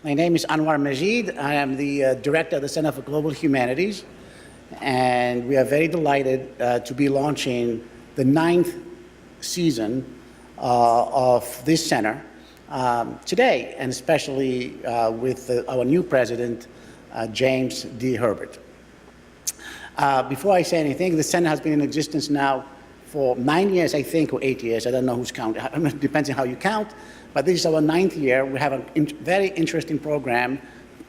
My name is Anouar Majid. I am the director of the Center for Global Humanities, and we are very delighted to be launching the 9th season of this center today, and especially with our new president, James D. Herbert. Before I say anything, the center has been in existence now for 9 years, I think, or 8 years. I don't know who's counting. It depends on how you count. But this is our 9th year. We have a very interesting program.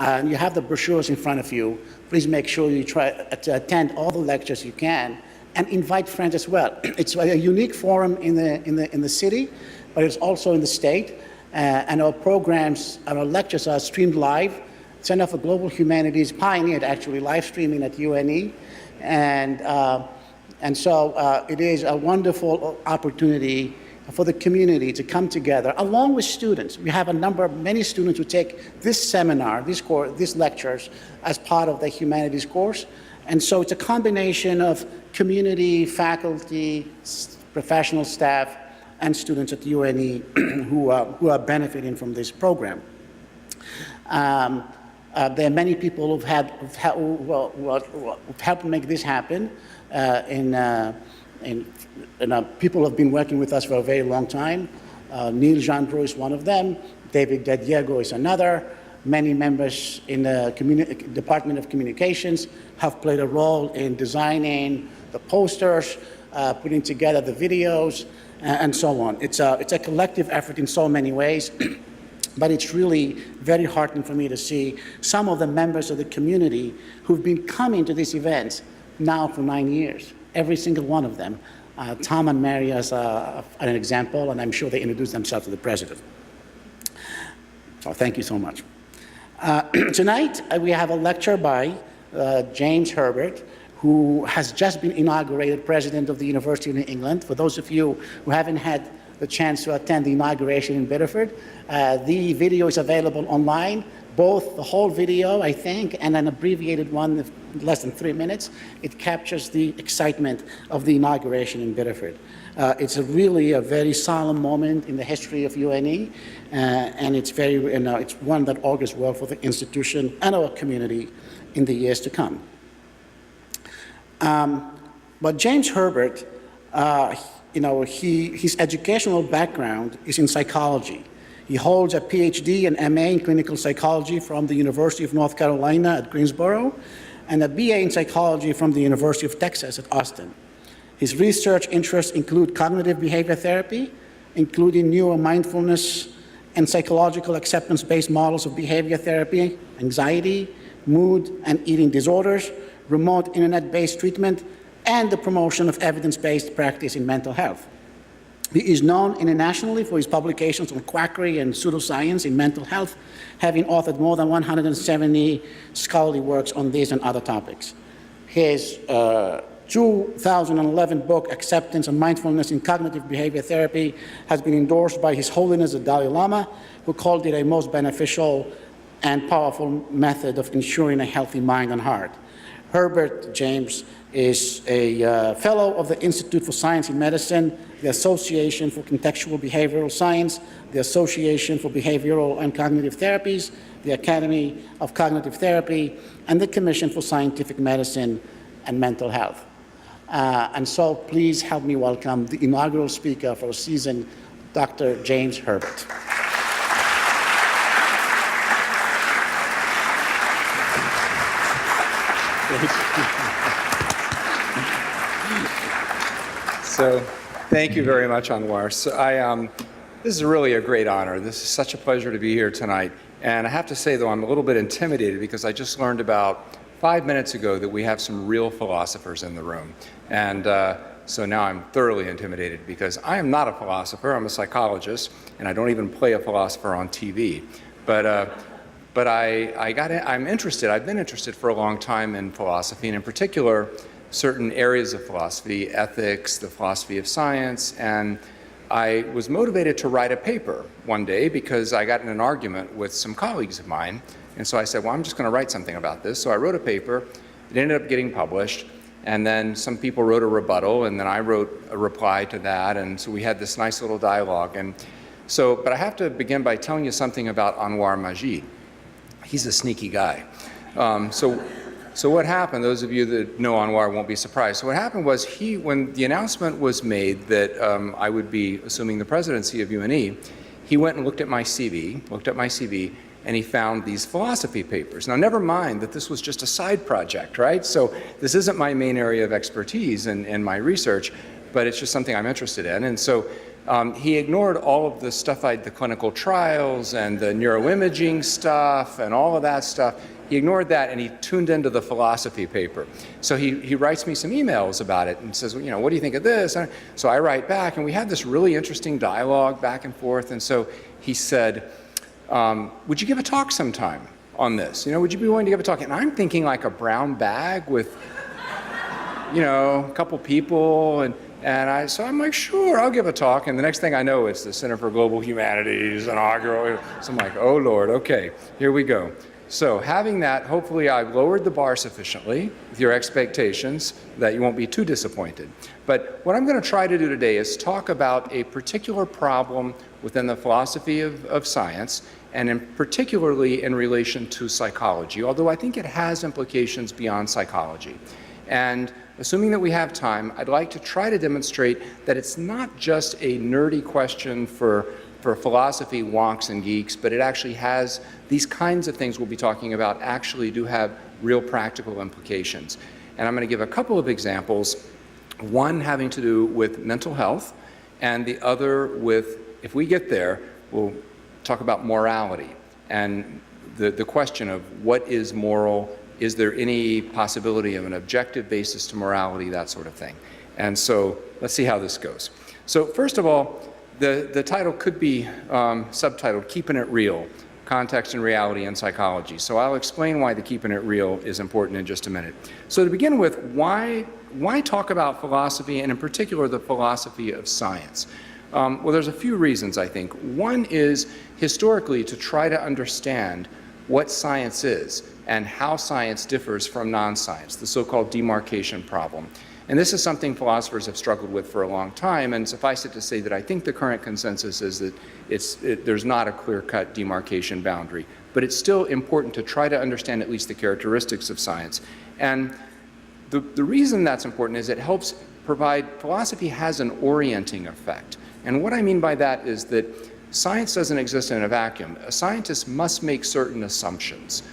You have the brochures in front of you. Please make sure you try to attend all the lectures you can, and invite friends as well. It's a unique forum in the city, but it's also in the state. And our programs, our lectures are streamed live. Center for Global Humanities pioneered actually live streaming at UNE. And so it is a wonderful opportunity for the community to come together, along with students. We have many students who take this seminar, these lectures, as part of the humanities course. And so it's a combination of community, faculty, professional staff, and students at UNE who are benefiting from this program. There are many people who've helped make this happen. People have been working with us for a very long time. Neil Jeandreau is one of them. David De Diego is another. Many members in the Department of Communications have played a role in designing the posters, putting together the videos, and so on. It's a collective effort in so many ways. But it's really very heartening for me to see some of the members of the community who've been coming to these events now for 9 years, every single one of them. Tom and Mary as an example, and I'm sure they introduced themselves to the president. So thank you so much. Tonight, we have a lecture by James Herbert, who has just been inaugurated president of the University of New England. For those of you who haven't had the chance to attend the inauguration in Biddeford, the video is available online, both the whole video, I think, and an abbreviated one of less than 3 minutes. It captures the excitement of the inauguration in Biddeford. It's really a very solemn moment in the history of UNE, and it's it's one that augurs well for the institution and our community in the years to come. But James Herbert, his educational background is in psychology. He holds a PhD and MA in clinical psychology from the University of North Carolina at Greensboro, and a BA in psychology from the University of Texas at Austin. His research interests include cognitive behavior therapy, including neuromindfulness and psychological acceptance-based models of behavior therapy, anxiety, mood and eating disorders, remote internet-based treatment, and the promotion of evidence-based practice in mental health. He is known internationally for his publications on quackery and pseudoscience in mental health, having authored more than 170 scholarly works on these and other topics. His 2011 book, Acceptance and Mindfulness in Cognitive Behavior Therapy, has been endorsed by His Holiness the Dalai Lama, who called it a most beneficial and powerful method of ensuring a healthy mind and heart. Herbert James is a fellow of the Institute for Science in Medicine, the Association for Contextual Behavioral Science, the Association for Behavioral and Cognitive Therapies, the Academy of Cognitive Therapy, and the Commission for Scientific Medicine and Mental Health. And so please help me welcome the inaugural speaker for the season, Dr. James Herbert. So, thank you very much, Anouar. So this is really a great honor. This is such a pleasure to be here tonight. And I have to say, though, I'm a little bit intimidated because I just learned about 5 minutes ago that we have some real philosophers in the room. And so now I'm thoroughly intimidated because I am not a philosopher. I'm a psychologist, and I don't even play a philosopher on TV. But I'm interested. I've been interested for a long time in philosophy, and in particular, certain areas of philosophy, ethics, the philosophy of science, and I was motivated to write a paper one day because I got in an argument with some colleagues of mine, and so I said, well, I'm just going to write something about this. So I wrote a paper. It ended up getting published, and then some people wrote a rebuttal, and then I wrote a reply to that, and so we had this nice little dialogue. And so, but I have to begin by telling you something about Anouar Majid. He's a sneaky guy. So what happened, those of you that know Anouar won't be surprised. So what happened was when the announcement was made that I would be assuming the presidency of UNE, he went and looked at my CV, and he found these philosophy papers. Now, never mind that this was just a side project, right? So this isn't my main area of expertise in my research, but it's just something I'm interested in. And so he ignored all of the stuff, the clinical trials and the neuroimaging stuff and all of that stuff. He ignored that and he tuned into the philosophy paper. So he writes me some emails about it and says, well, you know, what do you think of this? And so I write back, and we had this really interesting dialogue back and forth. And so he said, would you give a talk sometime on this? You know, would you be willing to give a talk? And I'm thinking like a brown bag with, you know, a couple people. So I'm like, sure, I'll give a talk. And the next thing I know, it's the Center for Global Humanities inaugural. So I'm like, oh, Lord, okay, here we go. So having that, hopefully I've lowered the bar sufficiently with your expectations that you won't be too disappointed. But what I'm going to try to do today is talk about a particular problem within the philosophy of science, and particularly in relation to psychology, although I think it has implications beyond psychology. And assuming that we have time, I'd like to try to demonstrate that it's not just a nerdy question for philosophy wonks and geeks, but it actually has these kinds of things we'll be talking about actually do have real practical implications. And I'm going to give a couple of examples, one having to do with mental health, and the other with, if we get there, we'll talk about morality and the question of what is moral, is there any possibility of an objective basis to morality, that sort of thing. And so let's see how this goes. So first of all, the title could be subtitled Keeping It Real, Context and Reality in Psychology. So I'll explain why the keeping it real is important in just a minute. So to begin with, why talk about philosophy, and in particular the philosophy of science? Well, there's a few reasons, I think. One is historically to try to understand what science is and how science differs from non-science, the so-called demarcation problem. And this is something philosophers have struggled with for a long time, and suffice it to say that I think the current consensus is that there's not a clear-cut demarcation boundary, but it's still important to try to understand at least the characteristics of science. And the reason that's important is it helps provide, philosophy has an orienting effect. And what I mean by that is that science doesn't exist in a vacuum. A scientist must make certain assumptions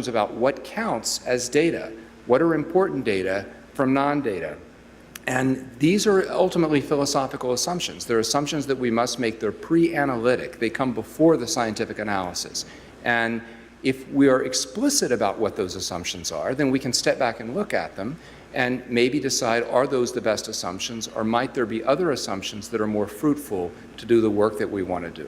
about what counts as data, what are important data from non-data. And these are ultimately philosophical assumptions. They're assumptions that we must make. They're pre-analytic. They come before the scientific analysis. And if we are explicit about what those assumptions are, then we can step back and look at them and maybe decide, are those the best assumptions, or might there be other assumptions that are more fruitful to do the work that we want to do?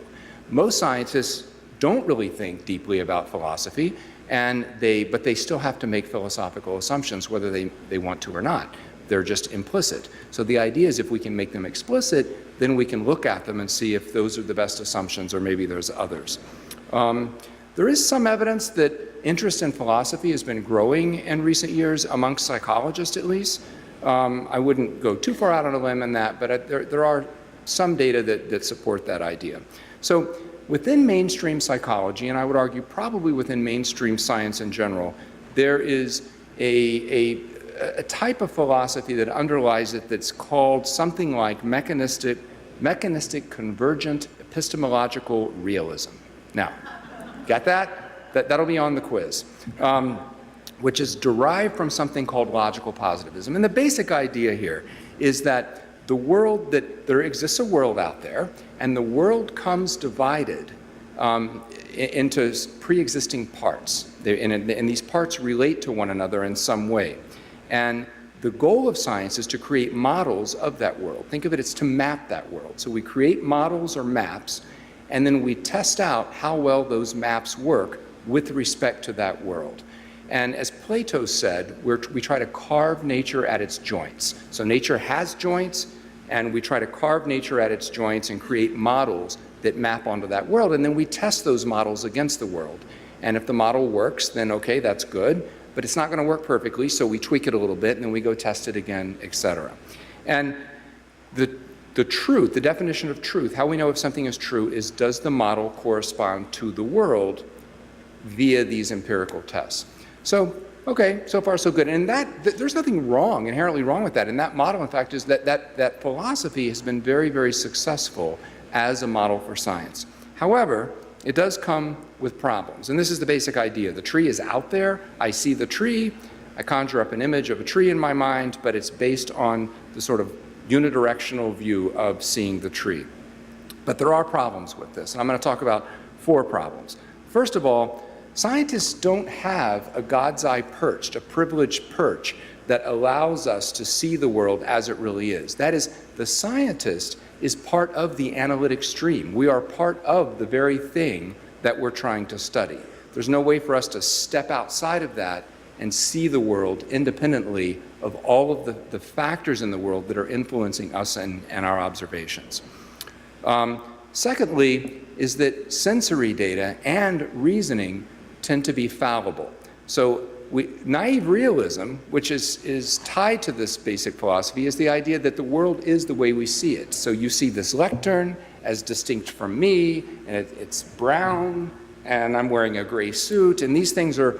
Most scientists don't really think deeply about philosophy, but they still have to make philosophical assumptions whether they want to or not. They're just implicit. So the idea is if we can make them explicit, then we can look at them and see if those are the best assumptions or maybe there's others. There is some evidence that interest in philosophy has been growing in recent years amongst psychologists at least. I wouldn't go too far out on a limb in that, but there are some data that support that idea. So within mainstream psychology, and I would argue probably within mainstream science in general, there is a type of philosophy that underlies it that's called something like mechanistic convergent epistemological realism. Now, got that? That'll be on the quiz, which is derived from something called logical positivism. And the basic idea here is that there exists a world out there, and the world comes divided into pre-existing parts. And these parts relate to one another in some way. And the goal of science is to create models of that world. Think of it as to map that world. So we create models or maps, and then we test out how well those maps work with respect to that world. And as Plato said, we try to carve nature at its joints. So nature has joints, and we try to carve nature at its joints and create models that map onto that world, and then we test those models against the world. And if the model works, then okay, that's good, but it's not going to work perfectly, so we tweak it a little bit, and then we go test it again, etc. And the truth, the definition of truth, how we know if something is true is, does the model correspond to the world via these empirical tests. So, okay, so far so good. And there's nothing wrong, inherently wrong with that. And that model, in fact, is that philosophy has been very, very successful as a model for science. However, it does come with problems. And this is the basic idea. The tree is out there. I see the tree. I conjure up an image of a tree in my mind, but it's based on the sort of unidirectional view of seeing the tree. But there are problems with this, and I'm going to talk about 4 problems. First of all, scientists don't have a God's eye perch, a privileged perch that allows us to see the world as it really is. That is, the scientist is part of the analytic stream. We are part of the very thing that we're trying to study. There's no way for us to step outside of that and see the world independently of all of the factors in the world that are influencing us and our observations. Secondly, is that sensory data and reasoning tend to be fallible. So naive realism, which is tied to this basic philosophy, is the idea that the world is the way we see it. So you see this lectern as distinct from me, and it's brown, and I'm wearing a gray suit, and these things are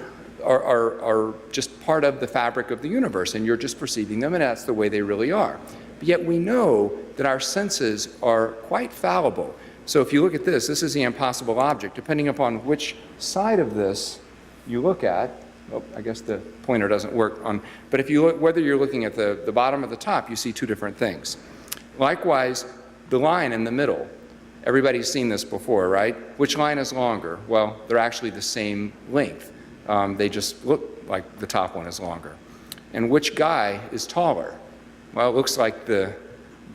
just part of the fabric of the universe, and you're just perceiving them, and that's the way they really are. But yet we know that our senses are quite fallible. So if you look at this is the impossible object. Depending upon which side of this you look at, oh, I guess the pointer doesn't work on, but if you look, whether you're looking at the bottom or the top, you see 2 different things. Likewise, the line in the middle. Everybody's seen this before, right? Which line is longer? Well, they're actually the same length. They just look like the top one is longer. And which guy is taller? Well, it looks like the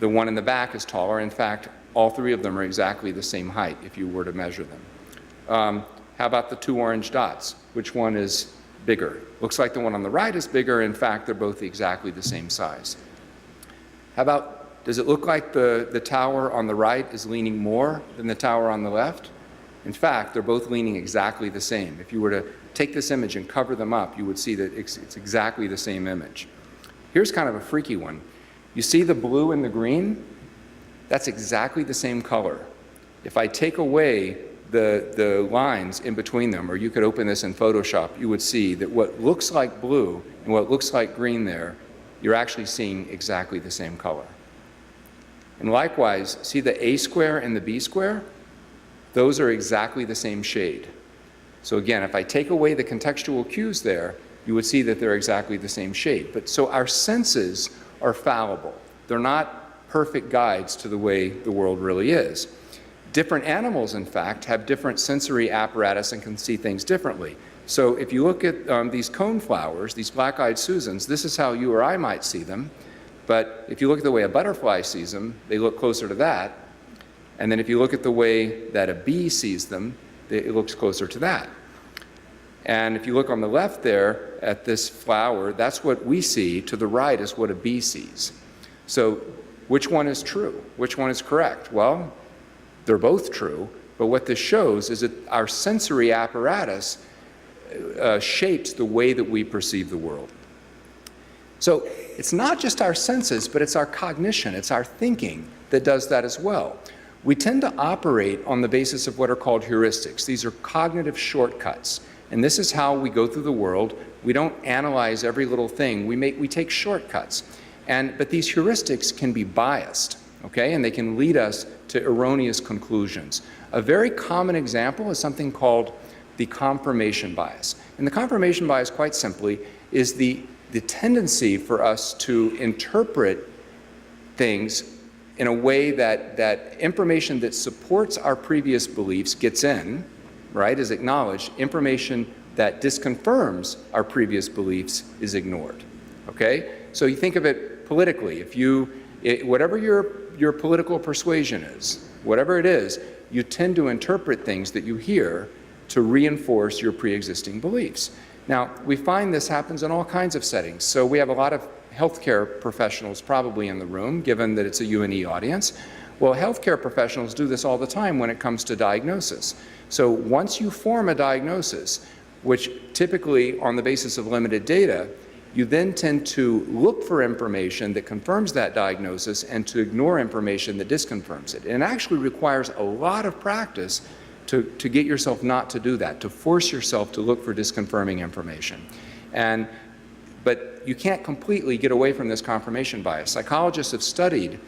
one in the back is taller. In fact, all 3 of them are exactly the same height if you were to measure them. How about the 2 orange dots? Which one is bigger? Looks like the one on the right is bigger. In fact, they're both exactly the same size. How about, does it look like the tower on the right is leaning more than the tower on the left? In fact, they're both leaning exactly the same. If you were to take this image and cover them up, you would see that it's exactly the same image. Here's kind of a freaky one. You see the blue and the green? That's exactly the same color. If I take away the lines in between them, or you could open this in Photoshop, you would see that what looks like blue and what looks like green there, you're actually seeing exactly the same color. And likewise, see the A square and the B square? Those are exactly the same shade. So again, if I take away the contextual cues there, you would see that they're exactly the same shade. But so our senses are fallible. They're not perfect guides to the way the world really is. Different animals, in fact, have different sensory apparatus and can see things differently. So if you look at these coneflowers, these black-eyed Susans, this is how you or I might see them. But if you look at the way a butterfly sees them, they look closer to that. And then if you look at the way that a bee sees them, it looks closer to that. And if you look on the left there at this flower, that's what we see. To the right is what a bee sees. So which one is true? Which one is correct? Well, they're both true, but what this shows is that our sensory apparatus shapes the way that we perceive the world. So it's not just our senses, but it's our cognition, it's our thinking that does that as well. We tend to operate on the basis of what are called heuristics. These are cognitive shortcuts. And this is how we go through the world. We don't analyze every little thing. We take shortcuts. But these heuristics can be biased, okay? And they can lead us to erroneous conclusions. A very common example is something called the confirmation bias. And the confirmation bias, quite simply, is the tendency for us to interpret things in a way that information that supports our previous beliefs gets in, right, is acknowledged. Information that disconfirms our previous beliefs is ignored, okay? So you think of it politically. Whatever your political persuasion is, whatever it is, you tend to interpret things that you hear to reinforce your pre-existing beliefs. Now, we find this happens in all kinds of settings. So we have a lot of healthcare professionals probably in the room, given that it's a UNE audience. Well, healthcare professionals do this all the time when it comes to diagnosis. So once you form a diagnosis, which typically on the basis of limited data, you then tend to look for information that confirms that diagnosis and to ignore information that disconfirms it. And it actually requires a lot of practice to get yourself not to do that, to force yourself to look for disconfirming information. But you can't completely get away from this confirmation bias. Psychologists have studied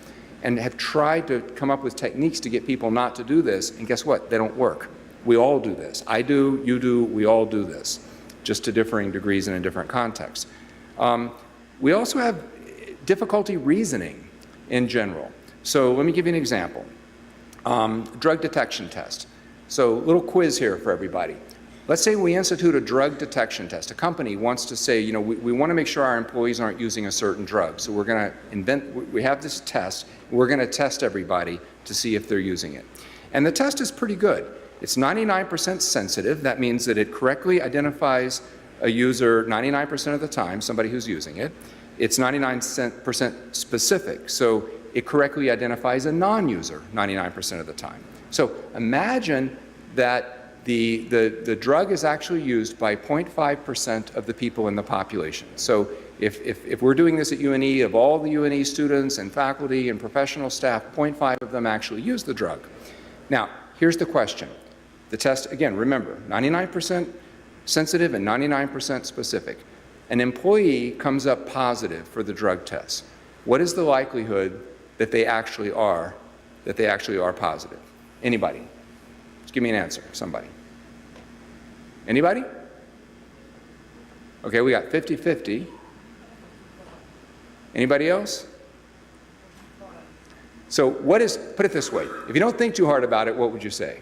and have tried to come up with techniques to get people not to do this, and guess what? They don't work. We all do this. I do, you do, we all do this, just to differing degrees and in different contexts. We also have difficulty reasoning in general. So let me give you an example. Drug detection test. So little quiz here for everybody. Let's say we institute a drug detection test. A company wants to say, you know, we want to make sure our employees aren't using a certain drug. So we're going to we have this test, and we're going to test everybody to see if they're using it. And the test is pretty good. It's 99% sensitive. That means that it correctly identifies a user 99% of the time, somebody who's using it. It's 99% specific. So it correctly identifies a non-user 99% of the time. So imagine that the drug is actually used by 0.5% of the people in the population. So if we're doing this at UNE, of all the UNE students and faculty and professional staff, 0.5 of them actually use the drug. Now, here's the question. The test, again, remember, 99% sensitive and 99% specific. An employee comes up positive for the drug test. What is the likelihood that they actually are positive? Anybody? Just give me an answer, somebody. Anybody? Okay, we got 50-50. Anybody else? So put it this way, if you don't think too hard about it, what would you say?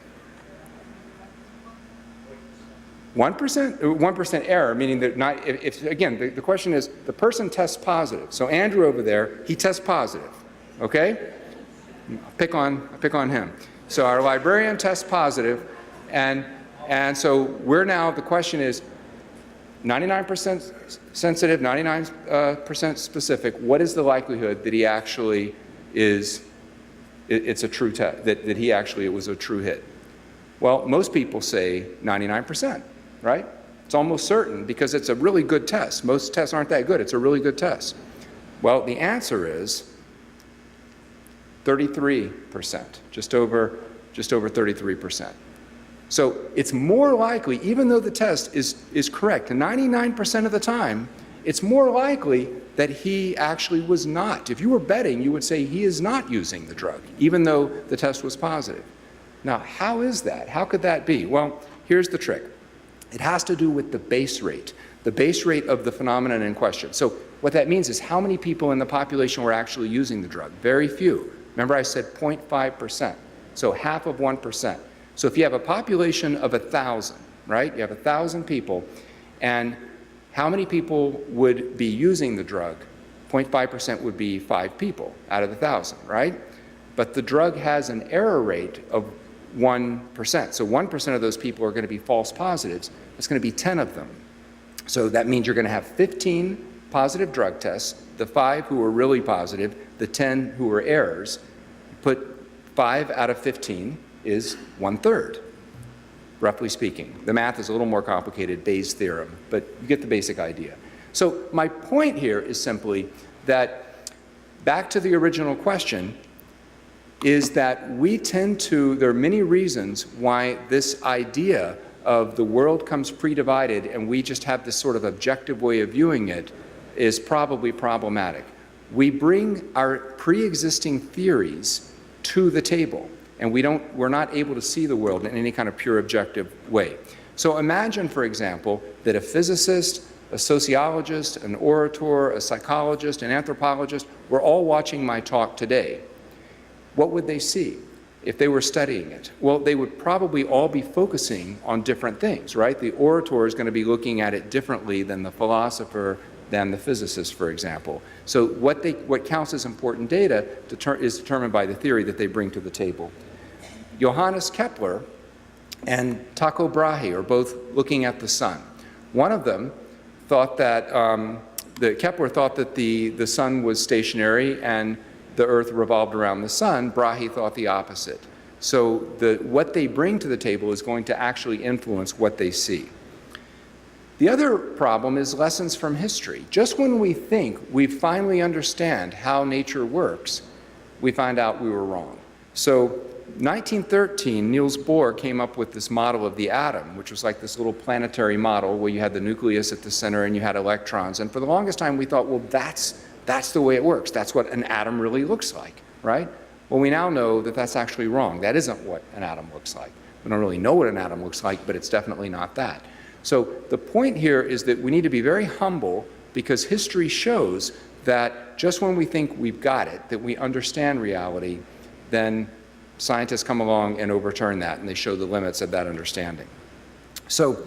1%? 1% error, meaning that not, again, the question is, the person tests positive. So Andrew over there, he tests positive, okay? Pick on him. So our librarian tests positive, and so we're now, the question is, 99% sensitive, 99% specific, what is the likelihood that he actually is, it's a true test, that he actually, it was a true hit? Well, most people say 99%, right? It's almost certain because it's a really good test. Most tests aren't that good. It's a really good test. Well, the answer is 33%, just over 33%. So it's more likely, even though the test is correct, 99% of the time, it's more likely that he actually was not. If you were betting, you would say he is not using the drug, even though the test was positive. Now, how is that? How could that be? Well, here's the trick. It has to do with the base rate of the phenomenon in question. So what that means is how many people in the population were actually using the drug? Very few. Remember I said 0.5%, so half of 1%. So if you have a population of 1,000, right? You have 1,000 people, and how many people would be using the drug? 0.5% would be 5 people out of 1,000, right? But the drug has an error rate of 1%. So 1% of those people are going to be false positives. It's going to be 10 of them. So that means you're going to have 15 positive drug tests, the 5 who are really positive, the 10 who are errors. Put 5 out of 15 is 1/3, roughly speaking. The math is a little more complicated, Bayes' theorem, but you get the basic idea. So my point here is simply that, back to the original question, is that we tend to, there are many reasons why this idea of the world comes pre-divided and we just have this sort of objective way of viewing it is probably problematic. We bring our pre-existing theories to the table, and we're not able to see the world in any kind of pure objective way. So imagine, for example, that a physicist, a sociologist, an orator, a psychologist, an anthropologist were all watching my talk today. What would they see if they were studying it? Well, they would probably all be focusing on different things, right? The orator is going to be looking at it differently than the philosopher, than the physicist, for example. So what counts as important data is determined by the theory that they bring to the table. Johannes Kepler and Tycho Brahe are both looking at the sun. One of them thought that, Kepler thought that the sun was stationary and the Earth revolved around the sun. Brahe thought the opposite. So what they bring to the table is going to actually influence what they see. The other problem is lessons from history. Just when we think we finally understand how nature works, we find out we were wrong. So 1913, Niels Bohr came up with this model of the atom, which was like this little planetary model where you had the nucleus at the center and you had electrons. And for the longest time, we thought, well, that's the way it works. That's what an atom really looks like, right? Well, we now know that that's actually wrong. That isn't what an atom looks like. We don't really know what an atom looks like, but it's definitely not that. So the point here is that we need to be very humble, because history shows that just when we think we've got it, that we understand reality, then scientists come along and overturn that, and they show the limits of that understanding. So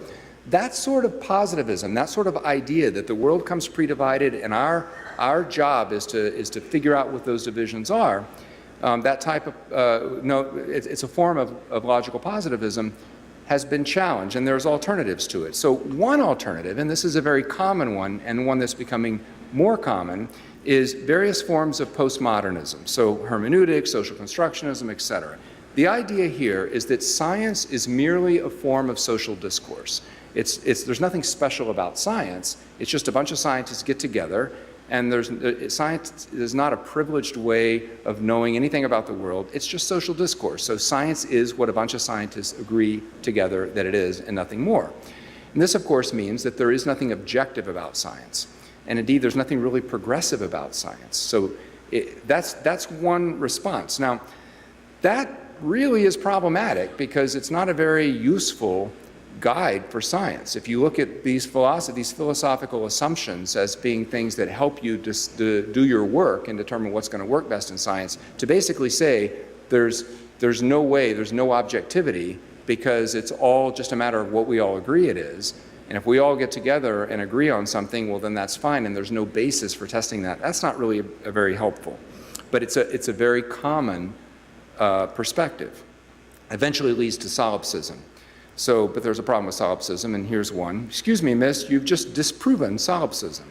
that sort of positivism, that sort of idea that the world comes pre-divided and our job is to figure out what those divisions are, that type of, it's a form of logical positivism, has been challenged, and there's alternatives to it. So one alternative, and this is a very common one, and one that's becoming more common, is various forms of postmodernism. So hermeneutics, social constructionism, etc. The idea here is that science is merely a form of social discourse. There's nothing special about science. It's just a bunch of scientists get together, and science is not a privileged way of knowing anything about the world. It's just social discourse. So science is what a bunch of scientists agree together that it is, and nothing more. And this, of course, means that there is nothing objective about science. And indeed, there's nothing really progressive about science. So that's one response. Now, that really is problematic, because it's not a very useful guide for science. If you look at these philosophical assumptions as being things that help you do your work and determine what's going to work best in science, to basically say there's no way, there's no objectivity, because it's all just a matter of what we all agree it is. And if we all get together and agree on something, well, then that's fine, and there's no basis for testing that. That's not really a very helpful. But it's a very common perspective. Eventually leads to solipsism. But there's a problem with solipsism, and here's one. Excuse me, miss, you've just disproven solipsism.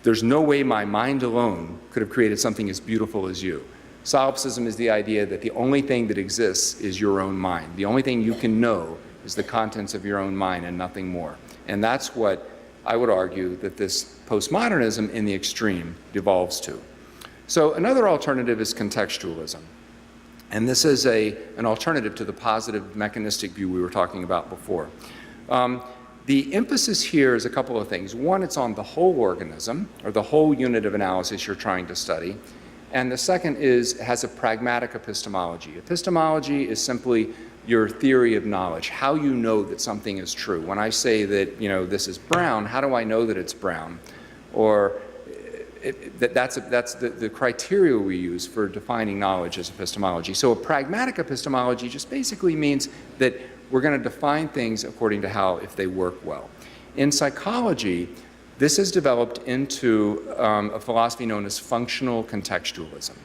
There's no way my mind alone could have created something as beautiful as you. Solipsism is the idea that the only thing that exists is your own mind. The only thing you can know is the contents of your own mind and nothing more. And that's what I would argue that this postmodernism in the extreme devolves to. So another alternative is contextualism. And this is an alternative to the positive mechanistic view we were talking about before. The emphasis here is a couple of things. One, it's on the whole organism, or the whole unit of analysis you're trying to study. And the second has a pragmatic epistemology. Epistemology is simply your theory of knowledge, how you know that something is true. When I say that, this is brown, how do I know that it's brown? Or that's the criteria we use for defining knowledge as epistemology. So a pragmatic epistemology just basically means that we're going to define things according to if they work well. In psychology, this has developed into a philosophy known as functional contextualism.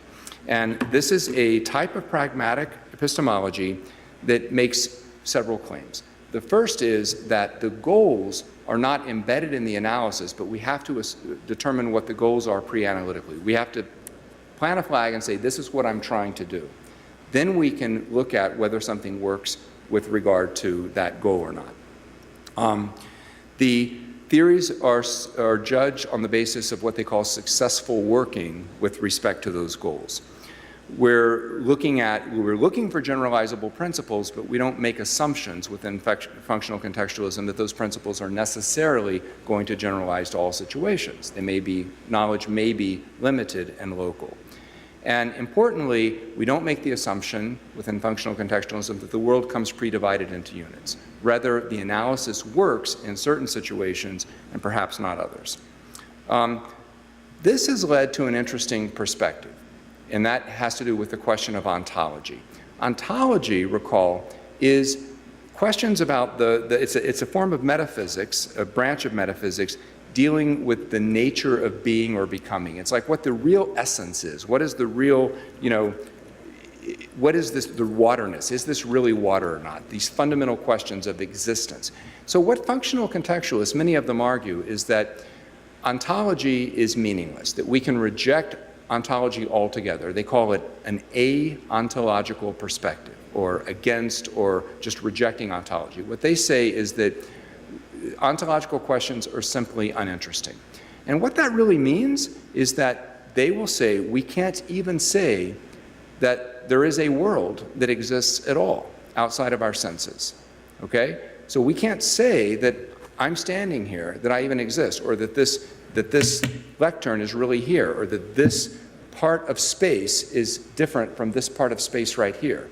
And this is a type of pragmatic epistemology that makes several claims. The first is that the goals are not embedded in the analysis, but we have to determine what the goals are pre-analytically. We have to plant a flag and say, this is what I'm trying to do. Then we can look at whether something works with regard to that goal or not. The theories are judged on the basis of what they call successful working with respect to those goals. We're looking for generalizable principles, but we don't make assumptions within functional contextualism that those principles are necessarily going to generalize to all situations. Knowledge may be limited and local. And importantly, we don't make the assumption within functional contextualism that the world comes pre-divided into units. Rather, the analysis works in certain situations and perhaps not others. This has led to an interesting perspective, and that has to do with the question of ontology. Ontology, recall, is questions about it's a form of metaphysics, a branch of metaphysics, dealing with the nature of being or becoming. It's like what the real essence is. What is the real, what is this, the waterness? Is this really water or not? These fundamental questions of existence. So what functional contextualists, many of them argue, is that ontology is meaningless, that we can reject ontology altogether. They call it an a-ontological perspective, or against, or just rejecting ontology. What they say is that ontological questions are simply uninteresting. And what that really means is that they will say we can't even say that there is a world that exists at all outside of our senses, okay? So we can't say that I'm standing here, that I even exist, or that this lectern is really here, or that this part of space is different from this part of space right here.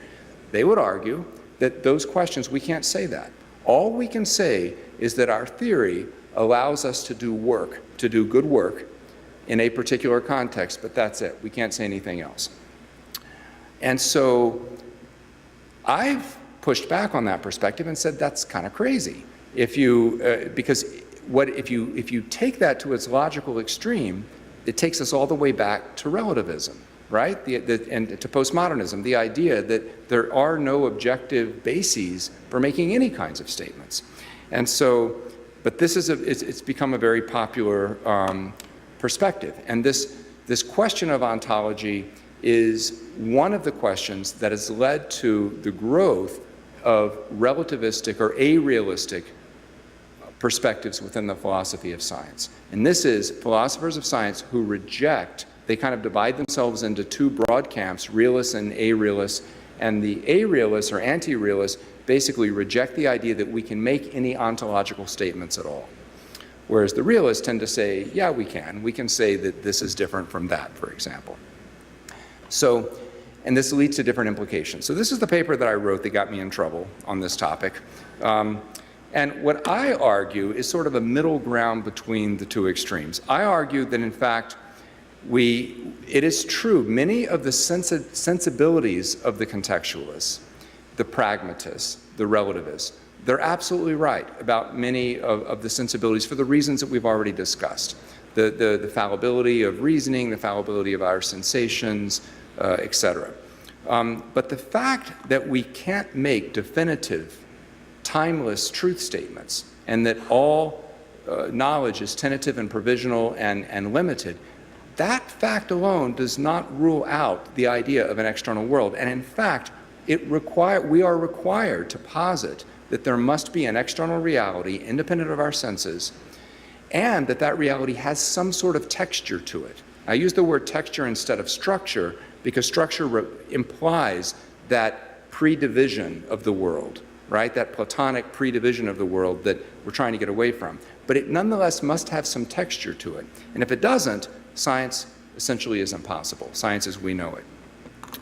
They would argue that those questions, we can't say that. All we can say is that our theory allows us to do work, to do good work in a particular context, but that's it. We can't say anything else. And so I've pushed back on that perspective and said that's kind of crazy. Because if you take that to its logical extreme, it takes us all the way back to relativism, right? And to postmodernism, the idea that there are no objective bases for making any kinds of statements. And so, but this is it's become a very popular perspective. And this question of ontology is one of the questions that has led to the growth of relativistic or arealistic perspectives within the philosophy of science. And this is philosophers of science who reject, they kind of divide themselves into two broad camps, realists and arealists, and the arealists or anti-realists basically reject the idea that we can make any ontological statements at all. Whereas the realists tend to say, yeah, we can say that this is different from that, for example. So, and this leads to different implications. So this is the paper that I wrote that got me in trouble on this topic. And what I argue is sort of a middle ground between the two extremes. I argue that, in fact, it is true, many of the sensibilities of the contextualists, the pragmatists, the relativists, they're absolutely right about many of the sensibilities for the reasons that we've already discussed. The fallibility of reasoning, the fallibility of our sensations, etc. But the fact that we can't make definitive, timeless truth statements, and that all knowledge is tentative and provisional and limited, that fact alone does not rule out the idea of an external world. And in fact, we are required to posit that there must be an external reality independent of our senses, and that reality has some sort of texture to it. I use the word texture instead of structure because structure implies that pre-division of the world, right? That Platonic pre-division of the world that we're trying to get away from. But it nonetheless must have some texture to it. And if it doesn't, science essentially is impossible, science as we know it.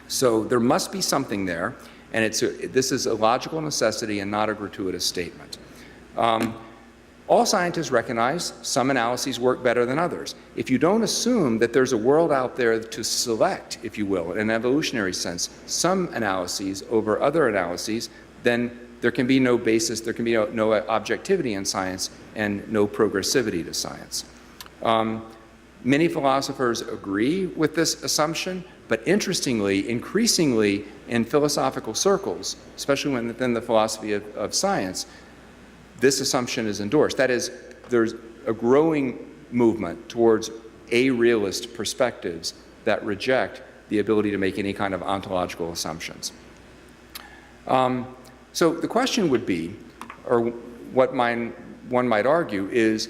So there must be something there, and this is a logical necessity and not a gratuitous statement. All scientists recognize some analyses work better than others. If you don't assume that there's a world out there to select, if you will, in an evolutionary sense, some analyses over other analyses, then there can be no basis, there can be no objectivity in science and no progressivity to science. Many philosophers agree with this assumption, but interestingly, increasingly in philosophical circles, especially within the philosophy of science, this assumption is endorsed. That is, there's a growing movement towards arealist perspectives that reject the ability to make any kind of ontological assumptions. So the question would be, or what one might argue, is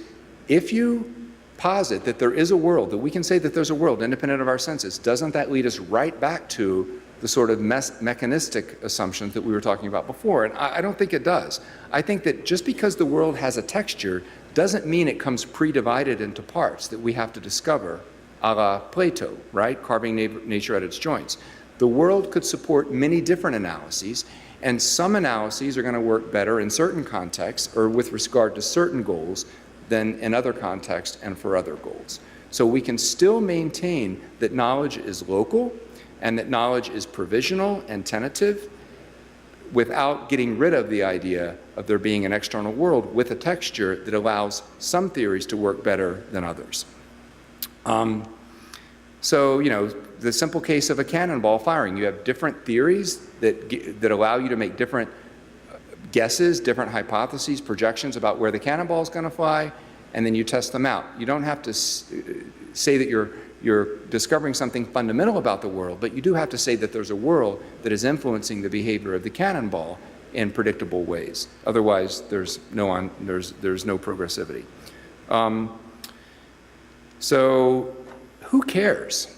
if you posit that there is a world, that we can say that there's a world independent of our senses, doesn't that lead us right back to the sort of mechanistic assumptions that we were talking about before? And I don't think it does. I think that just because the world has a texture doesn't mean it comes pre-divided into parts that we have to discover, a la Plato, right? Carving nature at its joints. The world could support many different analyses, and some analyses are going to work better in certain contexts or with regard to certain goals than in other contexts and for other goals. So we can still maintain that knowledge is local and that knowledge is provisional and tentative without getting rid of the idea of there being an external world with a texture that allows some theories to work better than others. So, you know, the simple case of a cannonball firing, you have different theories that allow you to make different guesses, different hypotheses, projections about where the cannonball is going to fly, and then you test them out. You don't have to say that you're discovering something fundamental about the world, but you do have to say that there's a world that is influencing the behavior of the cannonball in predictable ways. Otherwise, there's no progressivity. So, who cares?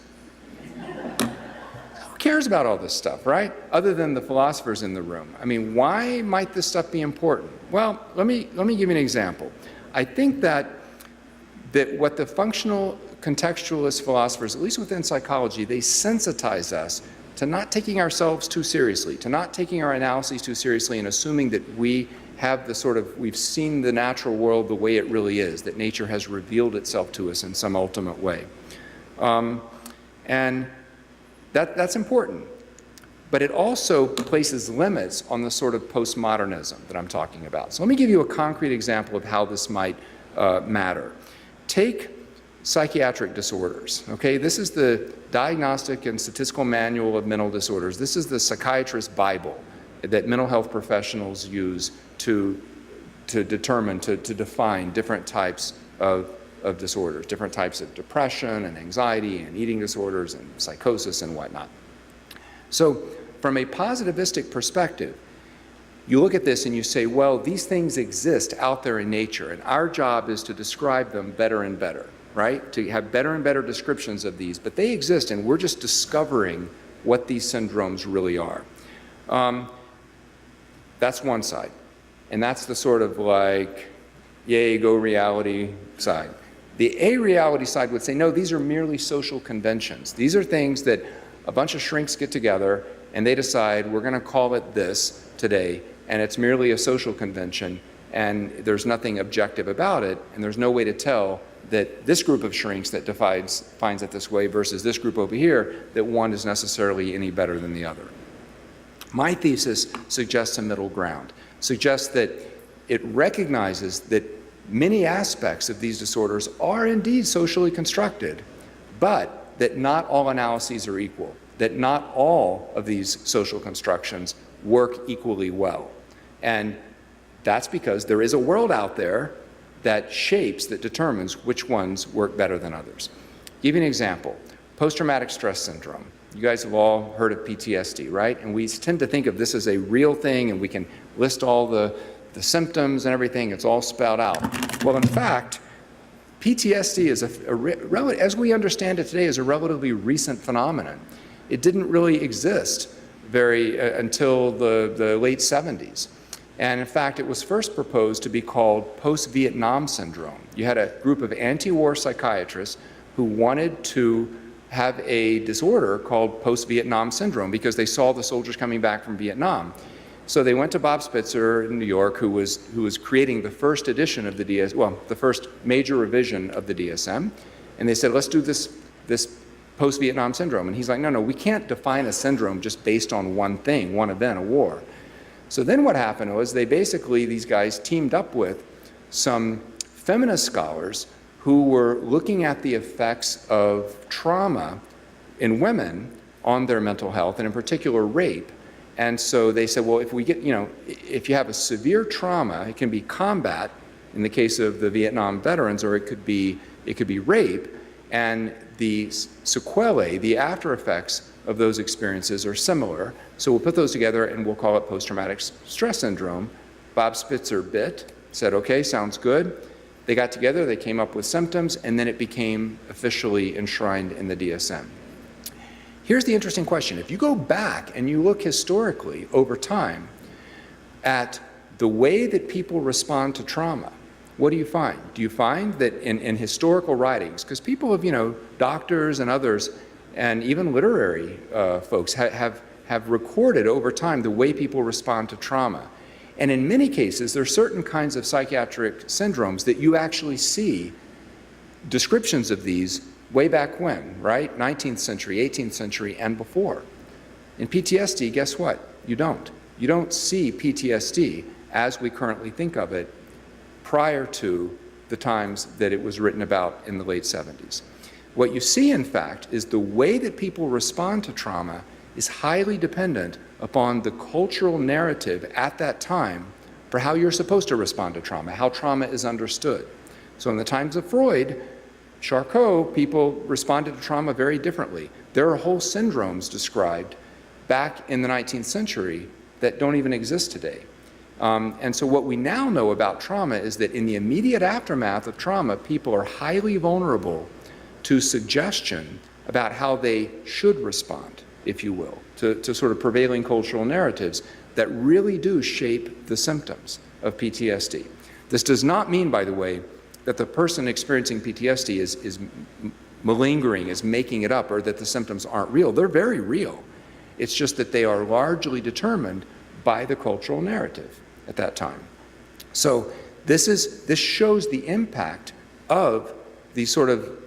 who cares about all this stuff, right? Other than the philosophers in the room. I mean, why might this stuff be important? Well, let me give you an example. I think that what the functional contextualist philosophers, at least within psychology, they sensitize us to not taking ourselves too seriously, to not taking our analyses too seriously and assuming that we have the sort of, we've seen the natural world the way it really is, that nature has revealed itself to us in some ultimate way. And that's important. But it also places limits on the sort of postmodernism that I'm talking about. So let me give you a concrete example of how this might matter. Take psychiatric disorders, okay? This is the Diagnostic and Statistical Manual of Mental Disorders. This is the psychiatrist's Bible that mental health professionals use to determine, to define different types of disorders, different types of depression and anxiety and eating disorders and psychosis and whatnot. So from a positivistic perspective, you look at this and you say, well, these things exist out there in nature, and our job is to describe them better and better, right? To have better and better descriptions of these, but they exist and we're just discovering what these syndromes really are. That's one side. And that's the sort of like, yay, go reality side. The a-reality side would say, no, these are merely social conventions. These are things that a bunch of shrinks get together and they decide we're going to call it this today, and it's merely a social convention, and there's nothing objective about it, and there's no way to tell that this group of shrinks that finds it this way versus this group over here, that one is necessarily any better than the other. My thesis suggests a middle ground, suggests that it recognizes that many aspects of these disorders are indeed socially constructed, but that not all analyses are equal, that not all of these social constructions work equally well. And that's because there is a world out there that shapes, that determines which ones work better than others. Give you an example, post-traumatic stress syndrome. You guys have all heard of PTSD, right? And we tend to think of this as a real thing, and we can list all the symptoms and everything, it's all spelled out. Well, in fact, PTSD is as we understand it today, is a relatively recent phenomenon. It didn't really exist until the late 70s. And in fact, it was first proposed to be called post-Vietnam syndrome. You had a group of anti-war psychiatrists who wanted to have a disorder called post-Vietnam syndrome because they saw the soldiers coming back from Vietnam. So they went to Bob Spitzer in New York, who was creating the first edition of the the first major revision of the DSM, and they said, let's do this post-Vietnam syndrome. And he's like, no, we can't define a syndrome just based on one thing, one event, a war. So then what happened was these guys teamed up with some feminist scholars who were looking at the effects of trauma in women on their mental health, and in particular rape. And so they said, well, if you have a severe trauma, it can be combat in the case of the Vietnam veterans, or it could be rape, and the sequelae, the after effects of those experiences are similar. So we'll put those together and we'll call it post-traumatic stress syndrome. Bob Spitzer said, okay, sounds good. They got together, they came up with symptoms, and then it became officially enshrined in the DSM. Here's the interesting question. If you go back and you look historically over time at the way that people respond to trauma, what do you find? Do you find that in historical writings, because people have, doctors and others, and even literary folks have recorded over time the way people respond to trauma. And in many cases, there are certain kinds of psychiatric syndromes that you actually see descriptions of these way back when, right? 19th century, 18th century, and before. In PTSD, guess what? You don't. You don't see PTSD as we currently think of it prior to the times that it was written about in the late 70s. What you see, in fact, is the way that people respond to trauma is highly dependent upon the cultural narrative at that time for how you're supposed to respond to trauma, how trauma is understood. So in the times of Freud, Charcot, people responded to trauma very differently. There are whole syndromes described back in the 19th century that don't even exist today. And so what we now know about trauma is that in the immediate aftermath of trauma, people are highly vulnerable to suggestion about how they should respond. if you will, to sort of prevailing cultural narratives that really do shape the symptoms of PTSD. This does not mean, by the way, that the person experiencing PTSD is malingering, is making it up, or that the symptoms aren't real. They're very real. It's just that they are largely determined by the cultural narrative at that time. So this shows the impact of these sort of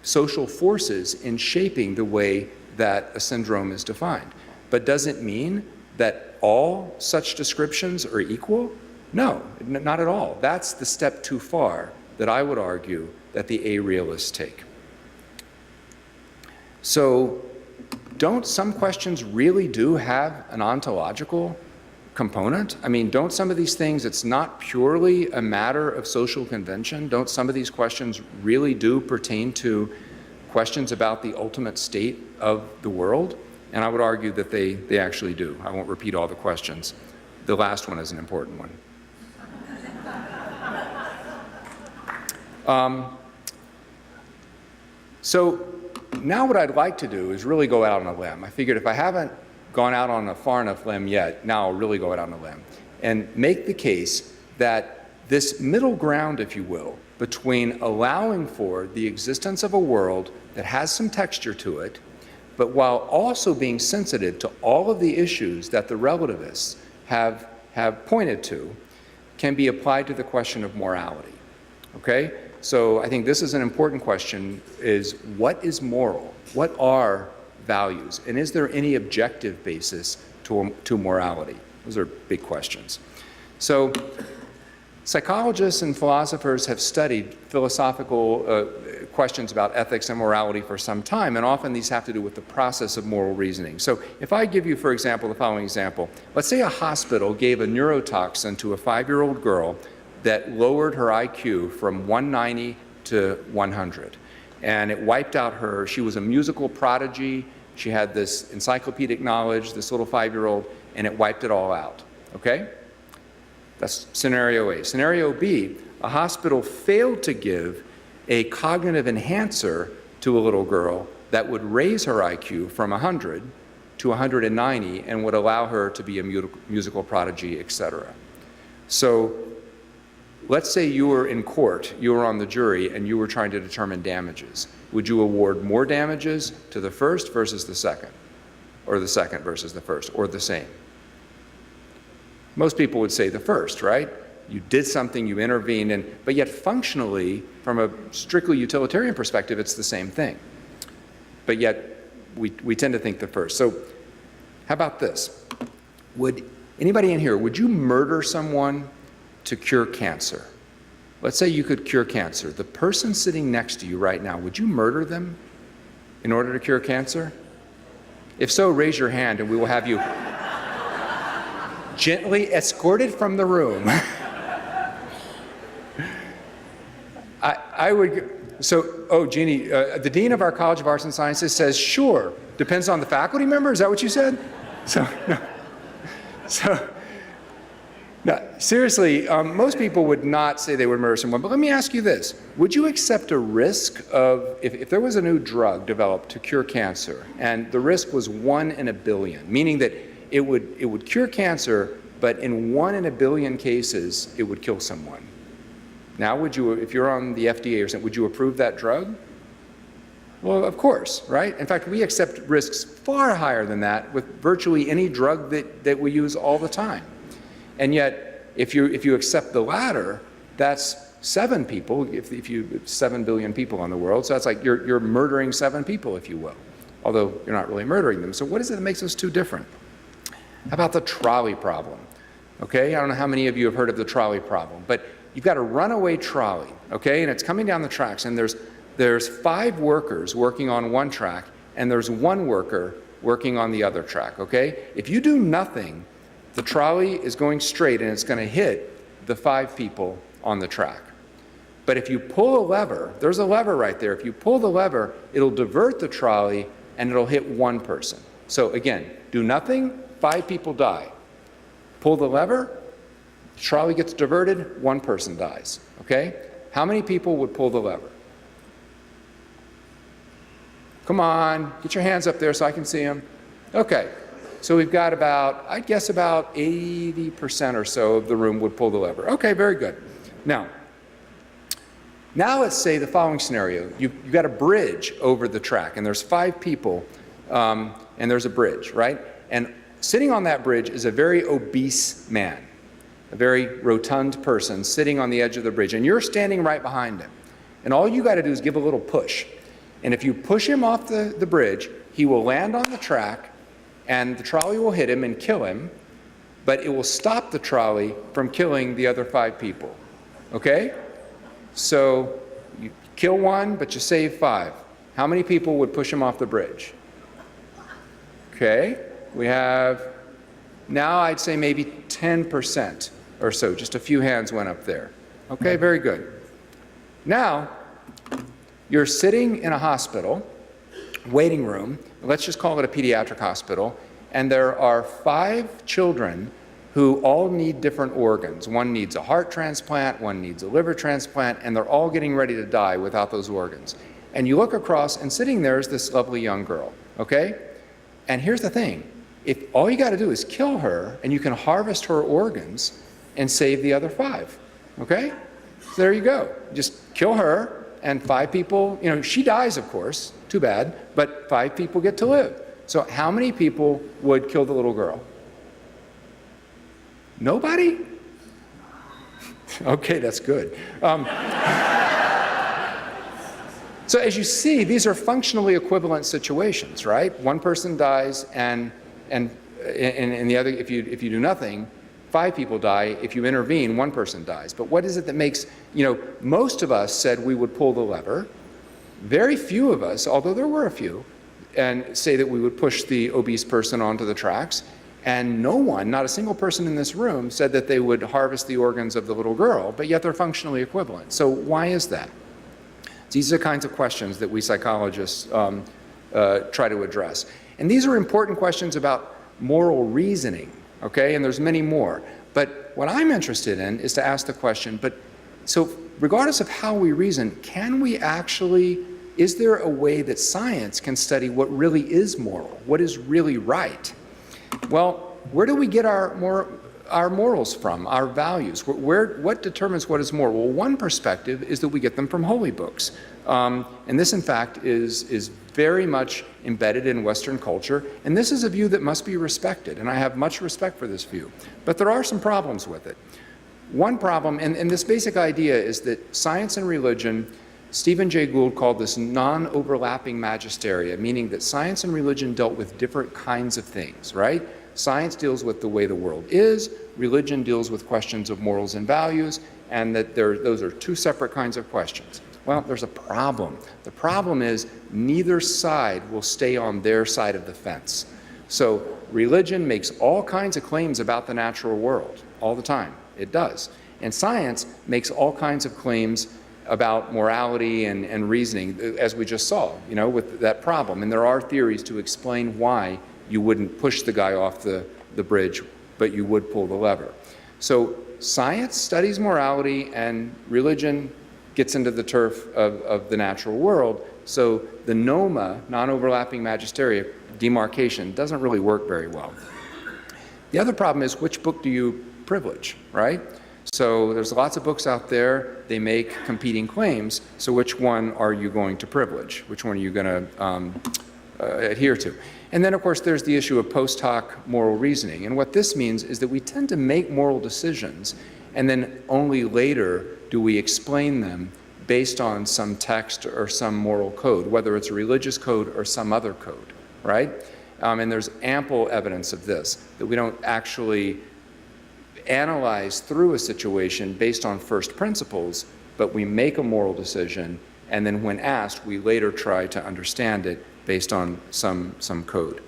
social forces in shaping the way that a syndrome is defined. But does it mean that all such descriptions are equal? No, not at all. That's the step too far that I would argue that the arealists take. So don't some questions really do have an ontological component? I mean, don't some of these things, it's not purely a matter of social convention? Don't some of these questions really do pertain to questions about the ultimate state of the world? And I would argue that they actually do. I won't repeat all the questions. The last one is an important one. So now what I'd like to do is really go out on a limb. I figured if I haven't gone out on a far enough limb yet, now I'll really go out on a limb and make the case that this middle ground, if you will, between allowing for the existence of a world that has some texture to it, but while also being sensitive to all of the issues that the relativists have pointed to, can be applied to the question of morality. Okay? So I think this is an important question, is what is moral? What are values? And is there any objective basis to morality? Those are big questions. So psychologists and philosophers have studied philosophical questions about ethics and morality for some time, and often these have to do with the process of moral reasoning. So if I give you, for example, the following example, let's say a hospital gave a neurotoxin to a 5-year-old girl that lowered her IQ from 190 to 100. And it wiped out her, she was a musical prodigy, she had this encyclopedic knowledge, this little 5-year-old, and it wiped it all out, okay? That's scenario A. Scenario B, a hospital failed to give a cognitive enhancer to a little girl that would raise her IQ from 100 to 190 and would allow her to be a musical prodigy, etc. So let's say you were in court, you were on the jury, and you were trying to determine damages. Would you award more damages to the first versus the second? Or the second versus the first? Or the same? Most people would say the first, right? You did something, you intervened, but yet functionally, from a strictly utilitarian perspective, it's the same thing. But yet, we tend to think the first. So how about this? Would anybody in here, would you murder someone to cure cancer? Let's say you could cure cancer. The person sitting next to you right now, would you murder them in order to cure cancer? If so, raise your hand and we will have you gently escorted from the room. I would, so, oh, Jeannie, the Dean of our College of Arts and Sciences says, sure, depends on the faculty member, is that what you said? So, no. So, no, seriously, most people would not say they would murder someone, but let me ask you this. Would you accept a risk of, if there was a new drug developed to cure cancer, and the risk was 1 in a billion, meaning that it would cure cancer, but in 1 in a billion cases, it would kill someone. Now, would you, if you're on the FDA or something, would you approve that drug? Well, of course, right? In fact, we accept risks far higher than that with virtually any drug that we use all the time. And yet, if you accept the latter, that's 7 people, if you 7 billion people in the world, so that's like you're murdering 7 people, if you will, although you're not really murdering them. So what is it that makes us two different? How about the trolley problem? Okay, I don't know how many of you have heard of the trolley problem, but you've got a runaway trolley, okay, and it's coming down the tracks, and there's 5 workers working on one track, and there's 1 worker working on the other track, okay? If you do nothing, the trolley is going straight, and it's going to hit the 5 people on the track. But if you pull a lever, there's a lever right there. If you pull the lever, it'll divert the trolley, and it'll hit 1 person. So again, do nothing, 5 people die. Pull the lever, the trolley gets diverted, 1 person dies, okay? How many people would pull the lever? Come on, get your hands up there so I can see them. Okay, so we've got about, I'd guess about 80% or so of the room would pull the lever. Okay, very good. Now let's say the following scenario. You've got a bridge over the track, and there's 5 people, and there's a bridge, right? And sitting on that bridge is a very obese man, a very rotund person sitting on the edge of the bridge, and you're standing right behind him. And all you got to do is give a little push. And if you push him off the bridge, he will land on the track, and the trolley will hit him and kill him, but it will stop the trolley from killing the other 5 people. Okay? So you kill 1, but you save 5. How many people would push him off the bridge? Okay, we have, now I'd say maybe 10% or so, just a few hands went up there. Okay, very good. Now, you're sitting in a hospital, waiting room, let's just call it a pediatric hospital, and there are 5 children who all need different organs. One needs a heart transplant, one needs a liver transplant, and they're all getting ready to die without those organs. And you look across, and sitting there is this lovely young girl, okay? And here's the thing, if all you gotta do is kill her, and you can harvest her organs and save the other 5, okay? So there you go, just kill her, and 5 people, you know, she dies of course, too bad, but 5 people get to live. So how many people would kill the little girl? Nobody? Okay, that's good. So as you see, these are functionally equivalent situations, right? One person dies, and the other, if you do nothing, 5 people die. If you intervene, 1 person dies. But what is it that makes, you know, most of us said we would pull the lever. Very few of us, although there were a few, and say that we would push the obese person onto the tracks. And no one, not a single person in this room, said that they would harvest the organs of the little girl, but yet they're functionally equivalent. So why is that? These are the kinds of questions that we psychologists try to address. And these are important questions about moral reasoning, okay? And there's many more. But what I'm interested in is to ask the question, but so regardless of how we reason, can we actually, is there a way that science can study what really is moral, what is really right? Well, where do we get our morals from, our values? What determines what is moral? Well, one perspective is that we get them from holy books. And this, in fact, is very much embedded in Western culture. And this is a view that must be respected. And I have much respect for this view. But there are some problems with it. One problem, and this basic idea is that science and religion, Stephen Jay Gould called this non-overlapping magisteria, meaning that science and religion dealt with different kinds of things, right? Science deals with the way the world is, religion deals with questions of morals and values, and that those are 2 separate kinds of questions. Well, there's a problem. The problem is neither side will stay on their side of the fence. So religion makes all kinds of claims about the natural world, all the time. It does. And science makes all kinds of claims about morality and reasoning, as we just saw, you know, with that problem. And there are theories to explain why you wouldn't push the guy off the bridge, but you would pull the lever. So science studies morality, and religion gets into the turf of the natural world. So the NOMA, non-overlapping magisteria, demarcation, doesn't really work very well. The other problem is, which book do you privilege, right? So there's lots of books out there, they make competing claims, so which one are you going to privilege? Which one are you going to adhere to? And then, of course, there's the issue of post hoc moral reasoning. And what this means is that we tend to make moral decisions, and then only later do we explain them based on some text or some moral code, whether it's a religious code or some other code, right? And there's ample evidence of this, that we don't actually analyze through a situation based on first principles, but we make a moral decision, and then when asked, we later try to understand it based on some code.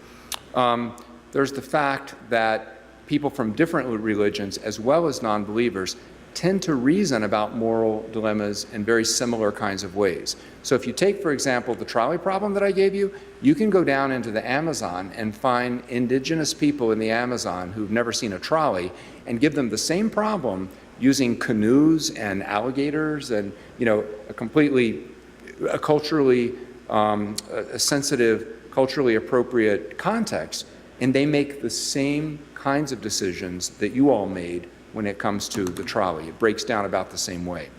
There's the fact that people from different religions, as well as non-believers, tend to reason about moral dilemmas in very similar kinds of ways. So if you take, for example, the trolley problem that I gave you, you can go down into the Amazon and find indigenous people in the Amazon who've never seen a trolley and give them the same problem using canoes and alligators and, you know, a culturally sensitive culturally appropriate context, and they make the same kinds of decisions that you all made when it comes to the trolley. It breaks down about the same way.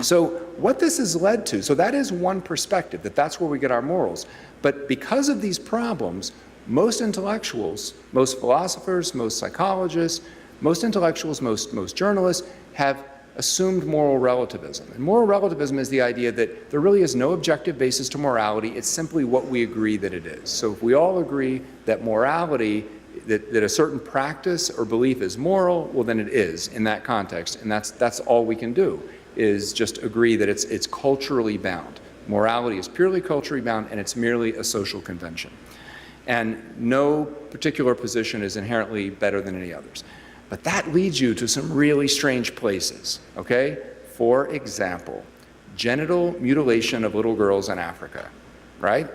So what this has led to, so that is one perspective, that's where we get our morals. But because of these problems, most intellectuals, most philosophers, most psychologists, most intellectuals, most journalists have assumed moral relativism. And moral relativism is the idea that there really is no objective basis to morality, it's simply what we agree that it is. So if we all agree that morality, that a certain practice or belief is moral, well then it is in that context, and that's all we can do, is just agree that it's culturally bound. Morality is purely culturally bound, and it's merely a social convention. And no particular position is inherently better than any others. But that leads you to some really strange places, okay? For example, genital mutilation of little girls in Africa, right?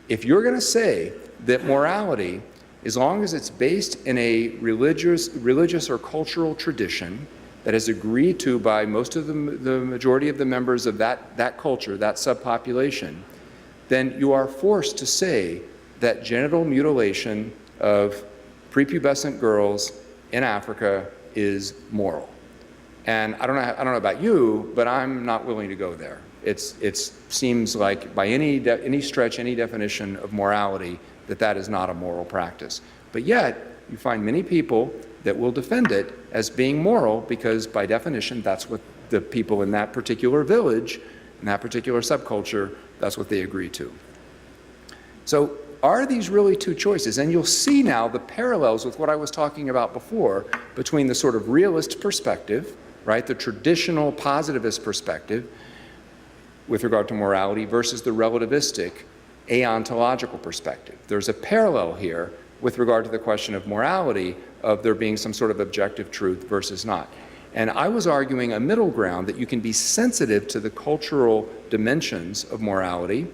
If you're going to say that morality, as long as it's based in a religious or cultural tradition that is agreed to by most of the majority of the members of that culture, that subpopulation, then you are forced to say that genital mutilation of prepubescent girls in Africa is moral. And I don't know about you, but I'm not willing to go there. It seems like by any stretch, any definition of morality, that is not a moral practice. But yet, you find many people that will defend it as being moral because by definition, that's what the people in that particular village, in that particular subculture, that's what they agree to. So are these really two choices? And you'll see now the parallels with what I was talking about before between the sort of realist perspective, right, the traditional positivist perspective with regard to morality versus the relativistic aontological perspective. There's a parallel here with regard to the question of morality, of there being some sort of objective truth versus not. And I was arguing a middle ground that you can be sensitive to the cultural dimensions of morality,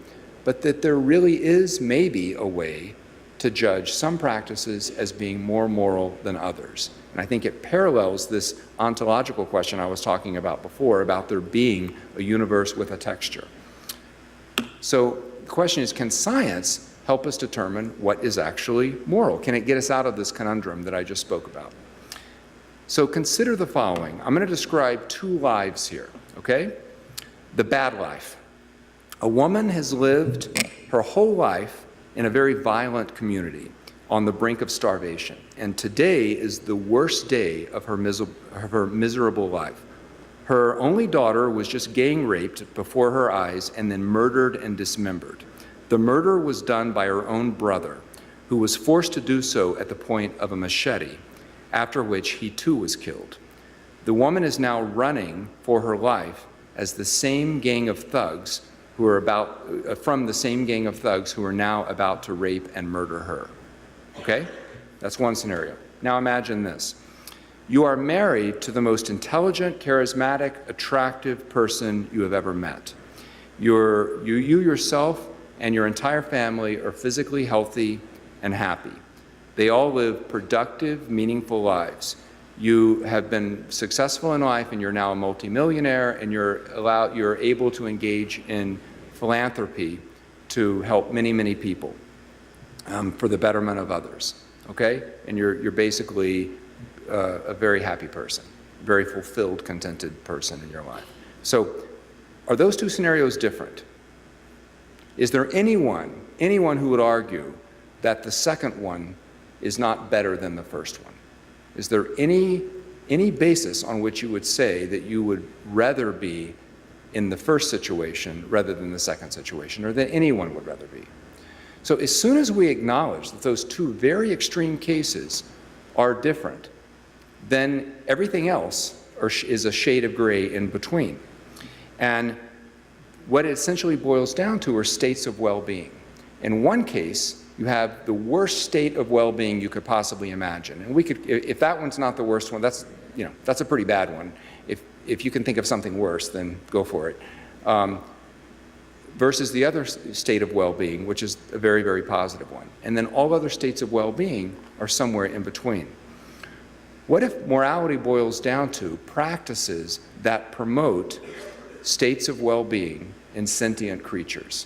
but that there really is maybe a way to judge some practices as being more moral than others. And I think it parallels this ontological question I was talking about before, about there being a universe with a texture. So the question is, can science help us determine what is actually moral? Can it get us out of this conundrum that I just spoke about? So consider the following. I'm going to describe two lives here, okay? The bad life. A woman has lived her whole life in a very violent community on the brink of starvation. And today is the worst day of her miserable life. Her only daughter was just gang raped before her eyes and then murdered and dismembered. The murder was done by her own brother, who was forced to do so at the point of a machete, after which he too was killed. The woman is now running for her life as the same gang of thugs who are from the same gang of thugs who are now about to rape and murder her. Okay? That's one scenario. Now imagine this. You are married to the most intelligent, charismatic, attractive person you have ever met. You yourself and your entire family are physically healthy and happy. They all live productive, meaningful lives. You have been successful in life and you're now a multimillionaire and you're able to engage in philanthropy to help many, many people for the betterment of others, okay? And you're basically a very happy person, very fulfilled, contented person in your life. So are those two scenarios different? Is there anyone who would argue that the second one is not better than the first one? Is there any basis on which you would say that you would rather be in the first situation rather than the second situation, or that anyone would rather be? So as soon as we acknowledge that those two very extreme cases are different, then everything else is a shade of gray in between. And what it essentially boils down to are states of well-being. In one case, you have the worst state of well-being you could possibly imagine. And we could, if that one's not the worst one, that's a pretty bad one. If you can think of something worse, then go for it. Versus the other state of well-being, which is a very, very positive one. And then all other states of well-being are somewhere in between. What if morality boils down to practices that promote states of well-being in sentient creatures?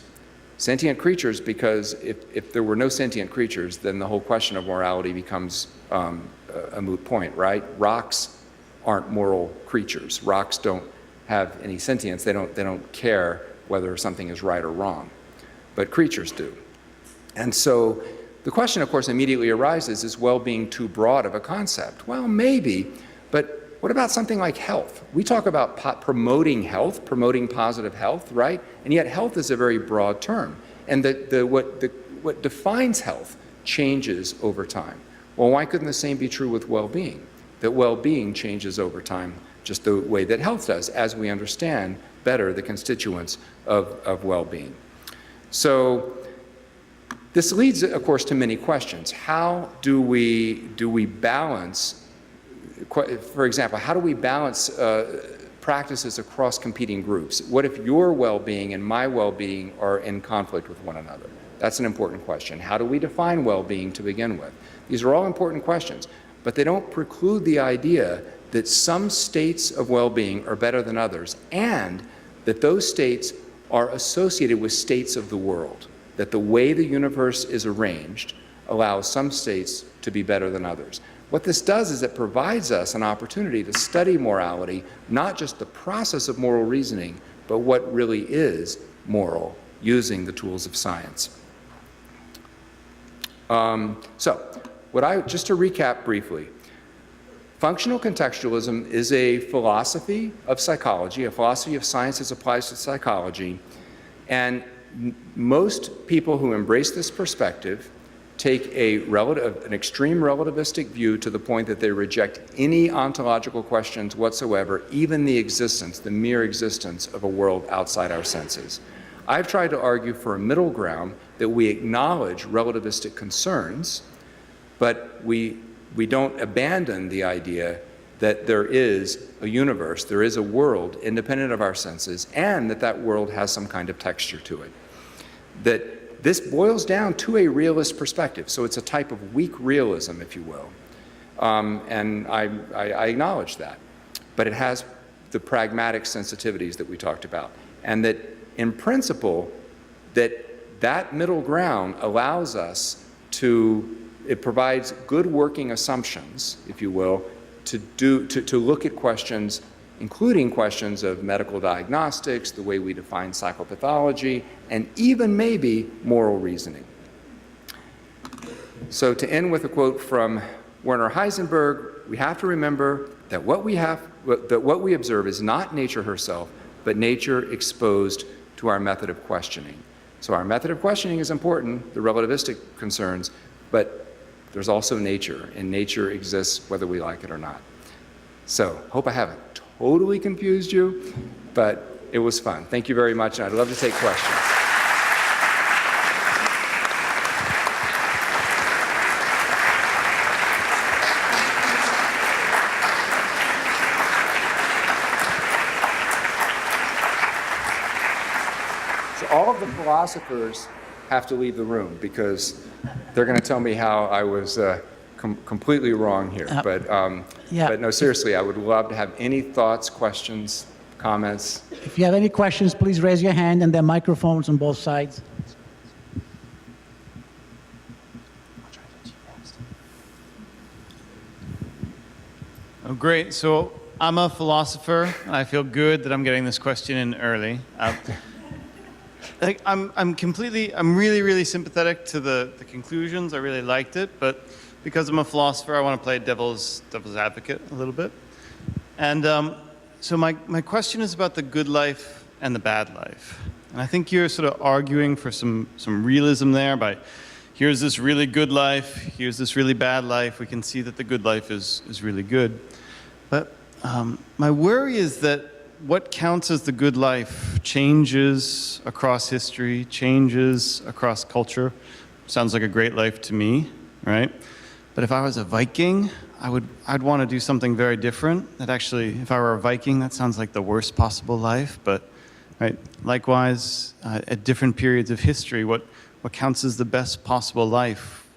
Sentient creatures, because if there were no sentient creatures, then the whole question of morality becomes a moot point, right? Rocks aren't moral creatures. Rocks don't have any sentience. They don't care whether something is right or wrong, but creatures do. And so the question, of course, immediately arises, is well-being too broad of a concept? Well, maybe, but what about something like health? We talk about promoting health, promoting positive health, right? And yet health is a very broad term. And what defines health changes over time. Well, why couldn't the same be true with well-being? That well-being changes over time just the way that health does, as we understand better the constituents of well-being. So this leads, of course, to many questions. How do we balance, for example, how do we balance practices across competing groups? What if your well-being and my well-being are in conflict with one another? That's an important question. How do we define well-being to begin with? These are all important questions, but they don't preclude the idea that some states of well-being are better than others, and that those states are associated with states of the world, that the way the universe is arranged allows some states to be better than others. What this does is it provides us an opportunity to study morality, not just the process of moral reasoning, but what really is moral, using the tools of science. Just to recap briefly, functional contextualism is a philosophy of psychology, a philosophy of science as applies to psychology, and most people who embrace this perspective take an extreme relativistic view to the point that they reject any ontological questions whatsoever, even the mere existence of a world outside our senses. I've tried to argue for a middle ground that we acknowledge relativistic concerns, but we don't abandon the idea that there is a universe, there is a world independent of our senses, and that world has some kind of texture to it. That this boils down to a realist perspective, so it's a type of weak realism, if you will. And I acknowledge that. But it has the pragmatic sensitivities that we talked about. And that, in principle, that middle ground allows us it provides good working assumptions, if you will, to look at questions, including questions of medical diagnostics, the way we define psychopathology, and even maybe moral reasoning. So to end with a quote from Werner Heisenberg, we have to remember that what we observe is not nature herself, but nature exposed to our method of questioning. So our method of questioning is important, the relativistic concerns, but there's also nature, and nature exists whether we like it or not. So, hope I haven't totally confused you, but it was fun. Thank you very much, and I'd love to take questions. So all of the philosophers have to leave the room because they're going to tell me how I was completely wrong here. But no, seriously, I would love to have any thoughts, questions, comments. If you have any questions, please raise your hand, and there are microphones on both sides. Oh, great. So I'm a philosopher, and I feel good that I'm getting this question in early. I'm really, really sympathetic to the conclusions. I really liked it, but because I'm a philosopher, I want to play devil's advocate a little bit. And so my question is about the good life and the bad life. And I think you're sort of arguing for some realism there by, here's this really good life, here's this really bad life. We can see that the good life is really good. But my worry is that what counts as the good life changes across history, changes across culture. Sounds like a great life to me, right? But if I was a Viking, I'd want to do something very different. That actually, if I were a Viking, that sounds like the worst possible life. But right, likewise, at different periods of history, what counts as the best possible life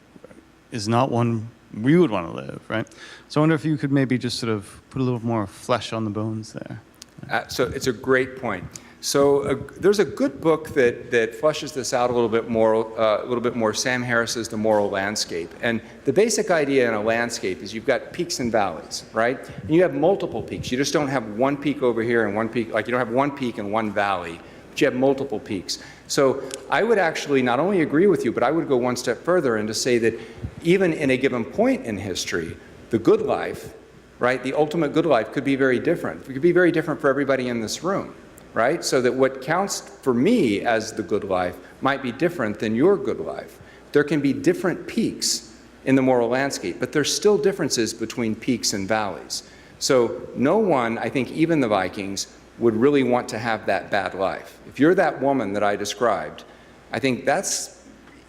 is not one we would want to live, right? So I wonder if you could maybe just sort of put a little more flesh on the bones there. So it's a great point. So there's a good book that fleshes this out a little bit more. Sam Harris's The Moral Landscape. And the basic idea in a landscape is you've got peaks and valleys, right? And you have multiple peaks. You just don't have one peak over here and one peak, like you don't have one peak and one valley, but you have multiple peaks. So I would actually not only agree with you, but I would go one step further and to say that even in a given point in history, the good life, right, the ultimate good life could be very different. It could be very different for everybody in this room, right? So that what counts for me as the good life might be different than your good life. There can be different peaks in the moral landscape, but there's still differences between peaks and valleys. So no one, I think even the Vikings, would really want to have that bad life. If you're that woman that I described, I think that's,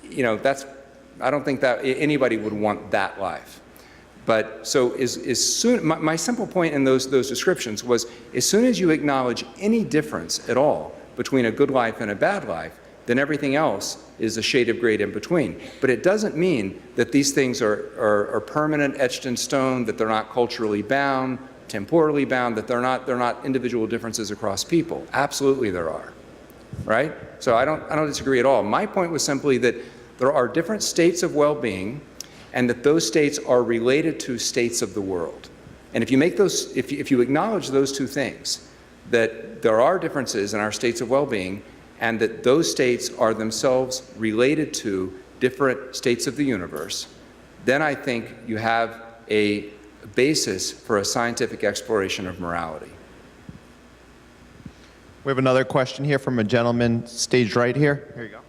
I don't think that anybody would want that life. But so my simple point in those descriptions was, as soon as you acknowledge any difference at all between a good life and a bad life, then everything else is a shade of gray in between. But it doesn't mean that these things are permanent, etched in stone, that they're not culturally bound, temporally bound, that they're not individual differences across people. Absolutely there are, right? So I don't disagree at all. My point was simply that there are different states of well-being, and that those states are related to states of the world. And if you make those, if you acknowledge those two things, that there are differences in our states of well-being, and that those states are themselves related to different states of the universe, then I think you have a basis for a scientific exploration of morality. We have another question here from a gentleman staged right here. Here you go.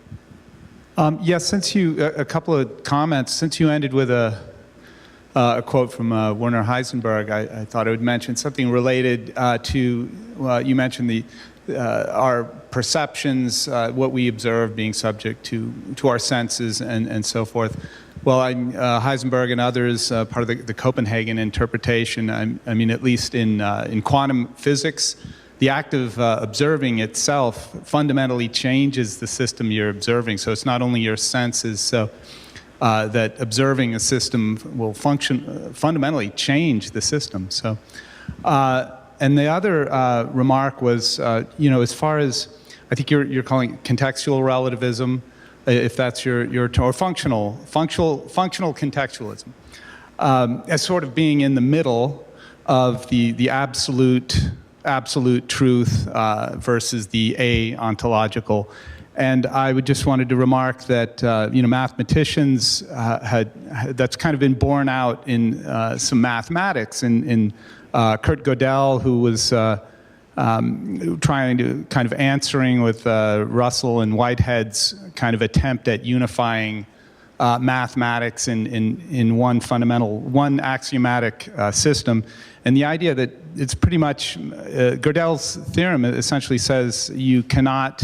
Yes, since a couple of comments, since you ended with a quote from Werner Heisenberg, I thought I would mention something related to, you mentioned our perceptions, what we observe being subject to our senses and so forth. Well, Heisenberg and others, part of the Copenhagen interpretation, I mean, at least in quantum physics, the act of observing itself fundamentally changes the system you're observing. So it's not only your senses, so that observing a system will fundamentally change the system. So, and the other remark was, as far as, I think you're calling it contextual relativism, if that's your term, or functional contextualism, as sort of being in the middle of the absolute truth versus the ontological. And I would just wanted to remark that mathematicians that's kind of been borne out in some mathematics. In Kurt Gödel, who was trying to kind of answering with Russell and Whitehead's kind of attempt at unifying mathematics in one axiomatic system. And the idea that it's pretty much, Gödel's theorem essentially says you cannot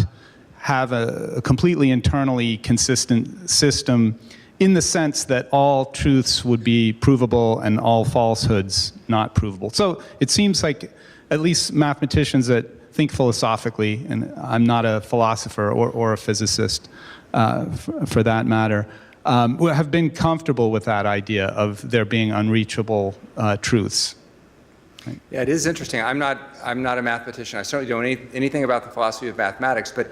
have a completely internally consistent system in the sense that all truths would be provable and all falsehoods not provable. So it seems like at least mathematicians that think philosophically, and I'm not a philosopher or a physicist for that matter, have been comfortable with that idea of there being unreachable truths. Yeah, it is interesting. I'm not a mathematician. I certainly don't know anything about the philosophy of mathematics, but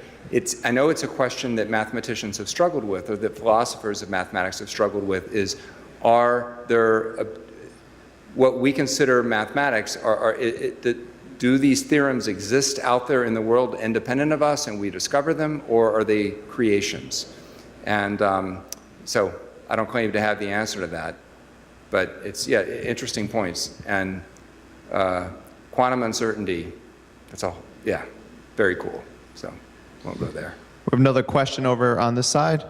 I know it's a question that mathematicians have struggled with, or that philosophers of mathematics have struggled with, is are there what we consider mathematics, do these theorems exist out there in the world independent of us and we discover them, or are they creations? And so I don't claim to have the answer to that, but it's, yeah, interesting points. And quantum uncertainty, that's all, yeah, very cool. So won't go there. We have another question over on this side.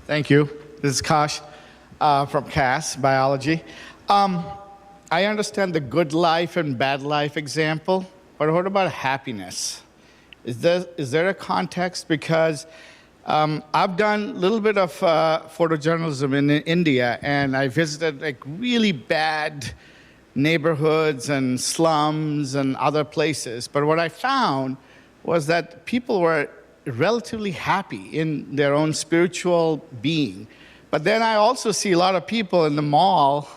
Thank you. This is Kash from CAS, Biology. I understand the good life and bad life example, but what about happiness? Is there a context? Because I've done a little bit of photojournalism in India, and I visited like really bad neighborhoods and slums and other places. But what I found was that people were relatively happy in their own spiritual being. But then I also see a lot of people in the mall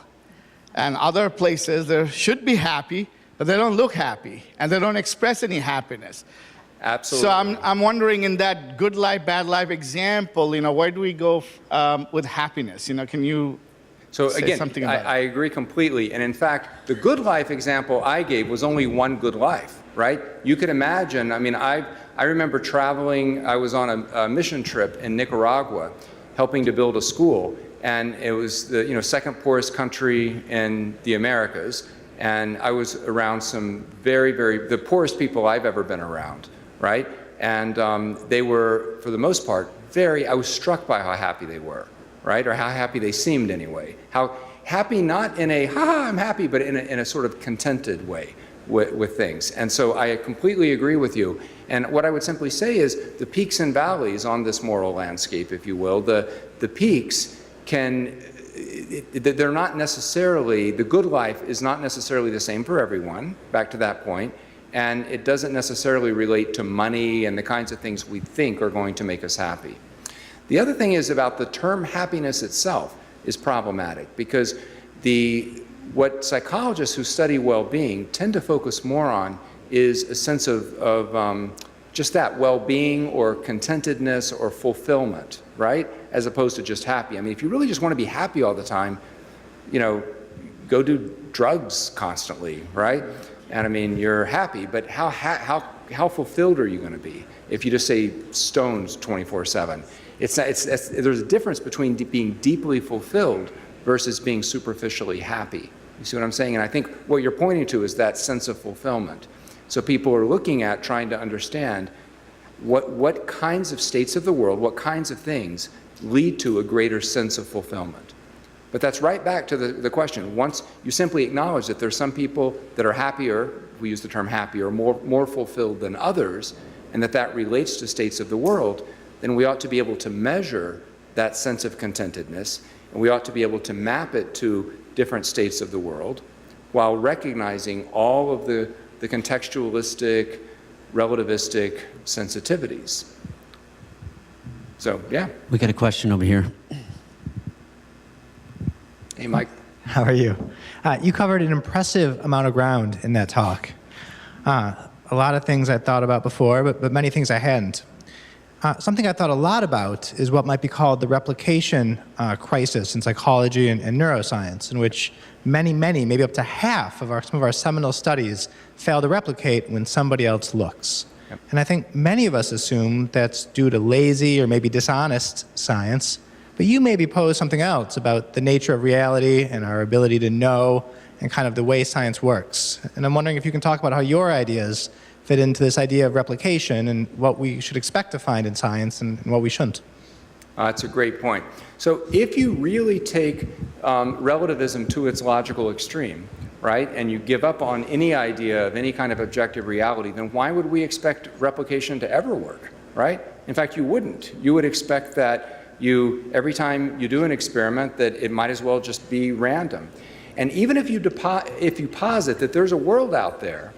and other places that should be happy, but they don't look happy, and they don't express any happiness. Absolutely. So I'm wondering, in that good life, bad life example, where do we go with happiness? Can you So say again, something about I agree completely. And in fact, the good life example I gave was only one good life, right? You could imagine, I remember traveling, I was on a mission trip in Nicaragua, helping to build a school. And it was the second poorest country in the Americas. And I was around some the poorest people I've ever been around, right? And they were, for the most part, I was struck by how happy they were, right? Or how happy they seemed anyway. How happy, not in a, ha, I'm happy, but in a sort of contented way with things. And so I completely agree with you. And what I would simply say is the peaks and valleys on this moral landscape, if you will, the peaks they're not necessarily, the good life is not necessarily the same for everyone, back to that point, and it doesn't necessarily relate to money and the kinds of things we think are going to make us happy. The other thing is about the term happiness itself is problematic, because what psychologists who study well-being tend to focus more on is a sense of just that well-being or contentedness or fulfillment, right? As opposed to just happy. If you really just want to be happy all the time, go do drugs constantly, right? And you're happy, but how fulfilled are you going to be if you just say stoned 24/7? There's a difference between being deeply fulfilled versus being superficially happy. You see what I'm saying? And I think what you're pointing to is that sense of fulfillment. So people are looking at trying to understand what kinds of states of the world, what kinds of things lead to a greater sense of fulfillment. But that's right back to the question. Once you simply acknowledge that there's some people that are happier, we use the term happier, more fulfilled than others, and that relates to states of the world, then we ought to be able to measure that sense of contentedness, and we ought to be able to map it to different states of the world while recognizing all of the contextualistic, relativistic sensitivities. So, yeah. We got a question over here. Hey, Mike. How are you? You covered an impressive amount of ground in that talk. A lot of things I thought about before, but many things I hadn't. Something I thought a lot about is what might be called the replication crisis in psychology and neuroscience, in which many, maybe up to half of some of our seminal studies fail to replicate when somebody else looks. Yep. And I think many of us assume that's due to lazy or maybe dishonest science, but you maybe pose something else about the nature of reality and our ability to know and kind of the way science works. And I'm wondering if you can talk about how your ideas fit into this idea of replication and what we should expect to find in science and what we shouldn't. That's a great point. So if you really take relativism to its logical extreme, right, and you give up on any idea of any kind of objective reality, then why would we expect replication to ever work, right? In fact, you wouldn't. You would expect that every time you do an experiment, that it might as well just be random. And even if you posit that there's a world out there,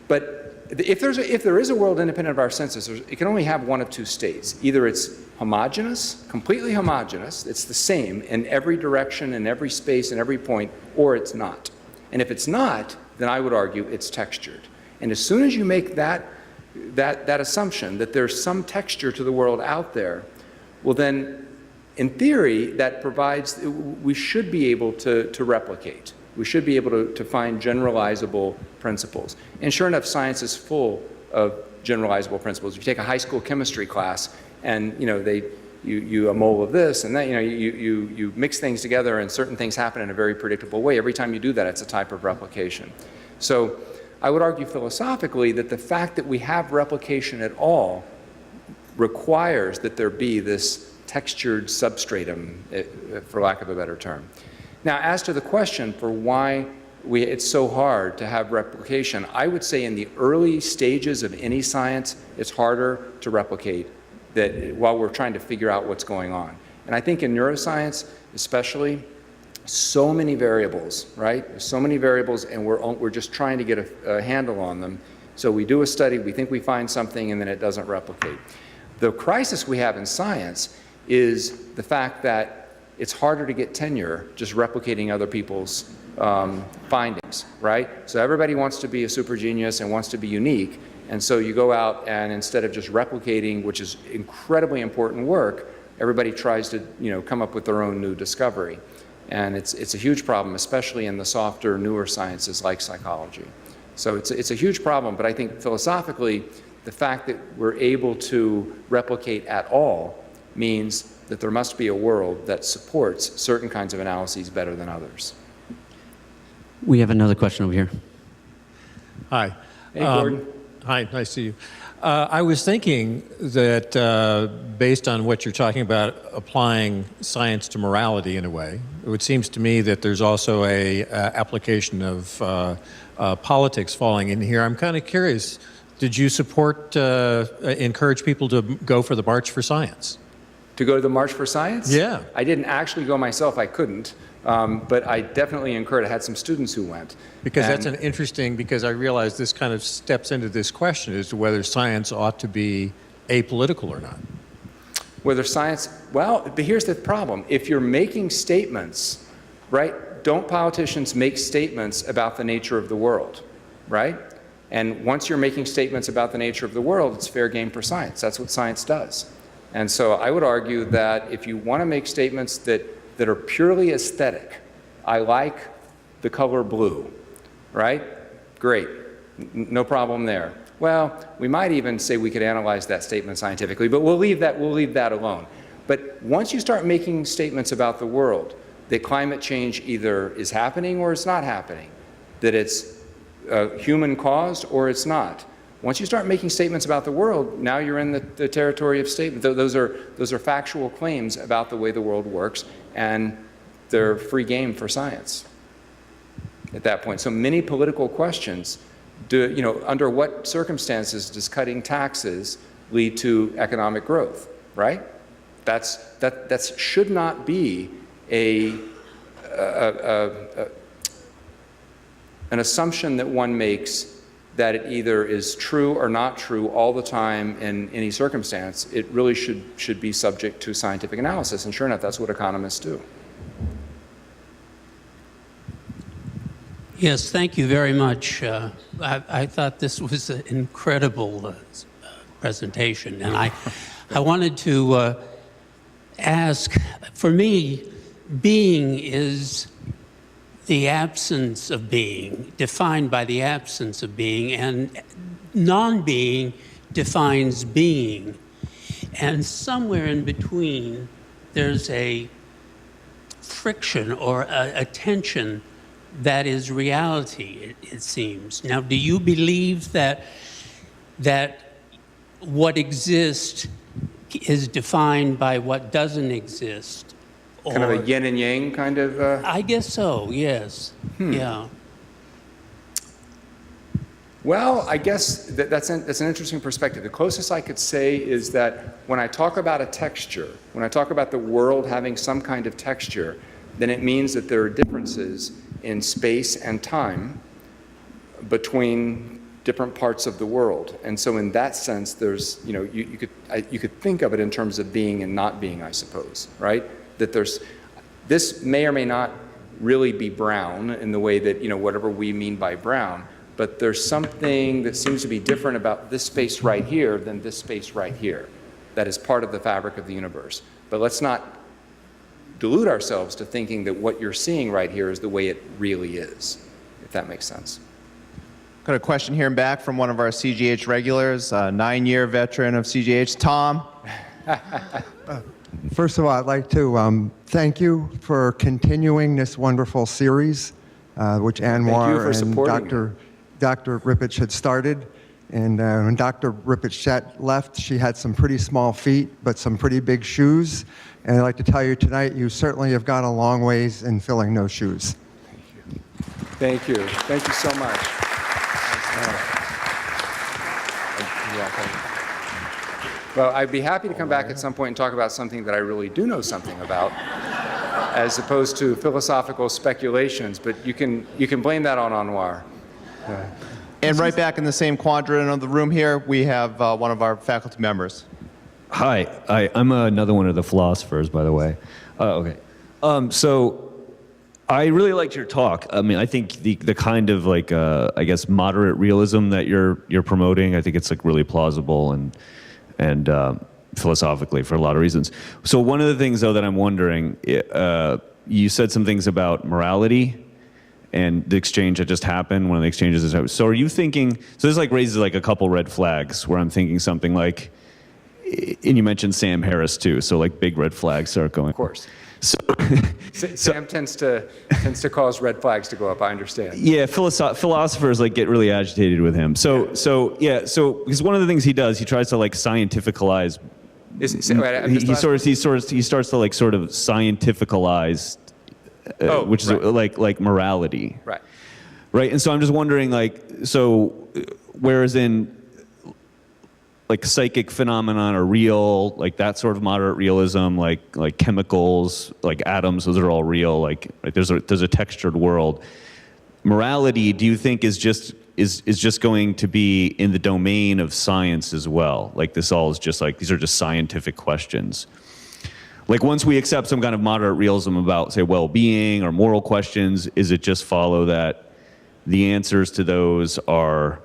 but if there is a world independent of our senses, it can only have one of two states. Either it's homogeneous, completely homogeneous, it's the same in every direction, in every space, in every point, or it's not. And if it's not, then I would argue it's textured. And as soon as you make that assumption that there's some texture to the world out there, well then, in theory, that provides, we should be able to replicate. We should be able to find generalizable principles. And sure enough, science is full of generalizable principles. If you take a high school chemistry class and you a mole of this and that, you mix things together and certain things happen in a very predictable way. Every time you do that, it's a type of replication. So I would argue philosophically that the fact that we have replication at all requires that there be this textured substratum, for lack of a better term. Now, as to the question for why it's so hard to have replication, I would say in the early stages of any science, it's harder to replicate that while we're trying to figure out what's going on. And I think in neuroscience, especially, so many variables, right? There's so many variables, and we're just trying to get a handle on them. So we do a study, we think we find something, and then it doesn't replicate. The crisis we have in science is the fact that it's harder to get tenure just replicating other people's findings, right? So everybody wants to be a super genius and wants to be unique, and so you go out and instead of just replicating, which is incredibly important work, everybody tries to, come up with their own new discovery. And it's a huge problem, especially in the softer, newer sciences like psychology. So it's a huge problem, but I think philosophically, the fact that we're able to replicate at all means that there must be a world that supports certain kinds of analyses better than others. We have another question over here. Hi. Hey, Gordon. Hi, nice to see you. I was thinking that based on what you're talking about, applying science to morality in a way, it seems to me that there's also a application of politics falling in here. I'm kind of curious, did you encourage people to go for the March for Science? To go to the March for Science? Yeah. I didn't actually go myself, I couldn't. But I definitely encouraged, I had some students who went. Because that's an interesting, because I realize this kind of steps into this question as to whether science ought to be apolitical or not. Whether science, well, but here's the problem. If you're making statements, right, don't politicians make statements about the nature of the world, right? And once you're making statements about the nature of the world, it's fair game for science. That's what science does. And so I would argue that if you want to make statements that are purely aesthetic, I like the color blue, right? Great, no problem there. Well, we might even say we could analyze that statement scientifically, but we'll leave that alone. But once you start making statements about the world, that climate change either is happening or it's not happening, that it's human caused or it's not. Once you start making statements about the world, now you're in the territory of statement. Those are factual claims about the way the world works, and they're free game for science at that point. So many political questions, under what circumstances does cutting taxes lead to economic growth, right? That should not be an assumption that one makes that it either is true or not true all the time in any circumstance. It really should be subject to scientific analysis, and sure enough, that's what economists do. Yes, thank you very much. I thought this was an incredible presentation, and I wanted to ask, for me, being is the absence of being, defined by the absence of being, and non-being defines being. And somewhere in between, there's a friction or a tension that is reality, it seems. Now, do you believe that what exists is defined by what doesn't exist? Kind of a yin and yang kind of? I guess so, yes. Yeah. Well, I guess that's an interesting perspective. The closest I could say is that when I talk about a texture, when I talk about the world having some kind of texture, then it means that there are differences in space and time between different parts of the world. And so in that sense, there's, you could think of it in terms of being and not being, I suppose, right? That this may or may not really be brown in the way that, whatever we mean by brown, but there's something that seems to be different about this space right here than this space right here that is part of the fabric of the universe. But let's not delude ourselves to thinking that what you're seeing right here is the way it really is, if that makes sense. Got a question here and back from one of our CGH regulars, a 9-year veteran of CGH, Tom. First of all, I'd like to thank you for continuing this wonderful series, which Anouar and Dr. Ripich had started. And when Dr. Ripich left, she had some pretty small feet, but some pretty big shoes. And I'd like to tell you tonight, you certainly have gone a long ways in filling those shoes. Thank you. Thank you so much. Well, I'd be happy to come back at some point and talk about something that I really do know something about, as opposed to philosophical speculations, but you can blame that on Anouar. And right back in the same quadrant of the room here, we have one of our faculty members. Hi, I'm another one of the philosophers, by the way. Okay. So I really liked your talk. I mean, I think the kind of like, I guess, moderate realism that you're promoting, I think it's like really plausible and philosophically for a lot of reasons. So one of the things though that I'm wondering, you said some things about morality and the exchange that just happened, one of the exchanges is, so are you thinking, so this like raises like a couple red flags where I'm thinking something like, and you mentioned Sam Harris too, so like big red flags start going. Of course. So, Sam tends to cause red flags to go up, I understand. Yeah, philosophers like get really agitated with him. So because one of the things he does, he tries to like scientificalize. He starts to like sort of scientificalize, which is like morality. Right. Right, and so I'm just wondering, like, so whereas in like psychic phenomenon are real, like that sort of moderate realism, like chemicals, like atoms, those are all real. Like there's a textured world. Morality, do you think is just going to be in the domain of science as well? Like this all is just like, these are just scientific questions. Like once we accept some kind of moderate realism about, say, well-being or moral questions, is it just follow that the answers to those are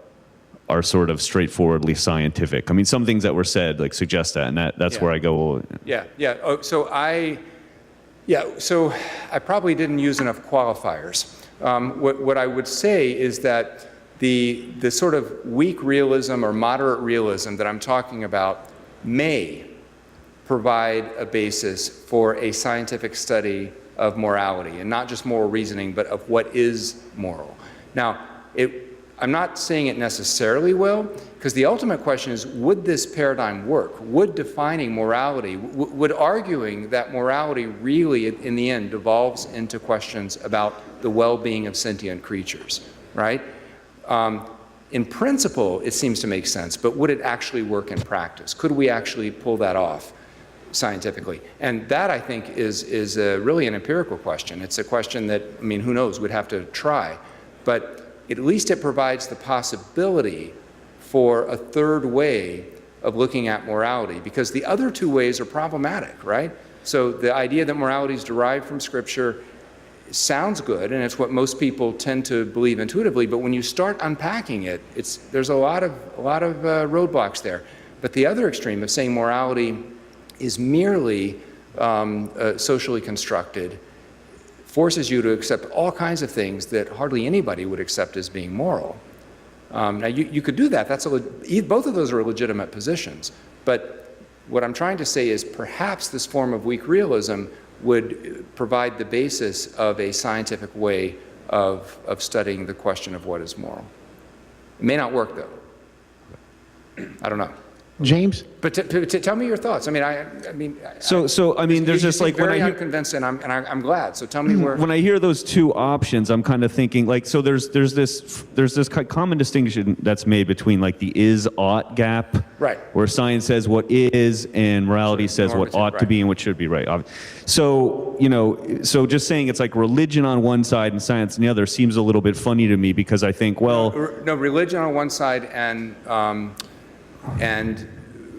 sort of straightforwardly scientific? I mean, some things that were said like suggest that, and that's where I go. Yeah. Oh, so I probably didn't use enough qualifiers. What I would say is that the sort of weak realism or moderate realism that I'm talking about may provide a basis for a scientific study of morality, and not just moral reasoning, but of what is moral. Now, I'm not saying it necessarily will, because the ultimate question is, would this paradigm work? Would defining morality, would arguing that morality really, in the end, devolves into questions about the well-being of sentient creatures, right? In principle, it seems to make sense, but would it actually work in practice? Could we actually pull that off scientifically? And that, I think, is really an empirical question. It's a question that, I mean, who knows, we'd have to try. But at least it provides the possibility for a third way of looking at morality, because the other two ways are problematic, right? So the idea that morality is derived from Scripture sounds good, and it's what most people tend to believe intuitively, but when you start unpacking it, there's a lot of roadblocks there. But the other extreme of saying morality is merely socially constructed forces you to accept all kinds of things that hardly anybody would accept as being moral. Now, you could do that. Both of those are legitimate positions. But what I'm trying to say is perhaps this form of weak realism would provide the basis of a scientific way of studying the question of what is moral. It may not work, though. I don't know. James? But tell me your thoughts. I mean, there's just like very unconvinced, and I'm glad. So tell me where. When I hear those two options, I'm kind of thinking like, so there's this common distinction that's made between like the is-ought gap, right, where science says what is and morality says what ought to be and what should be, right? So so just saying it's like religion on one side and science on the other seems a little bit funny to me, because I think, well, no, religion on one side and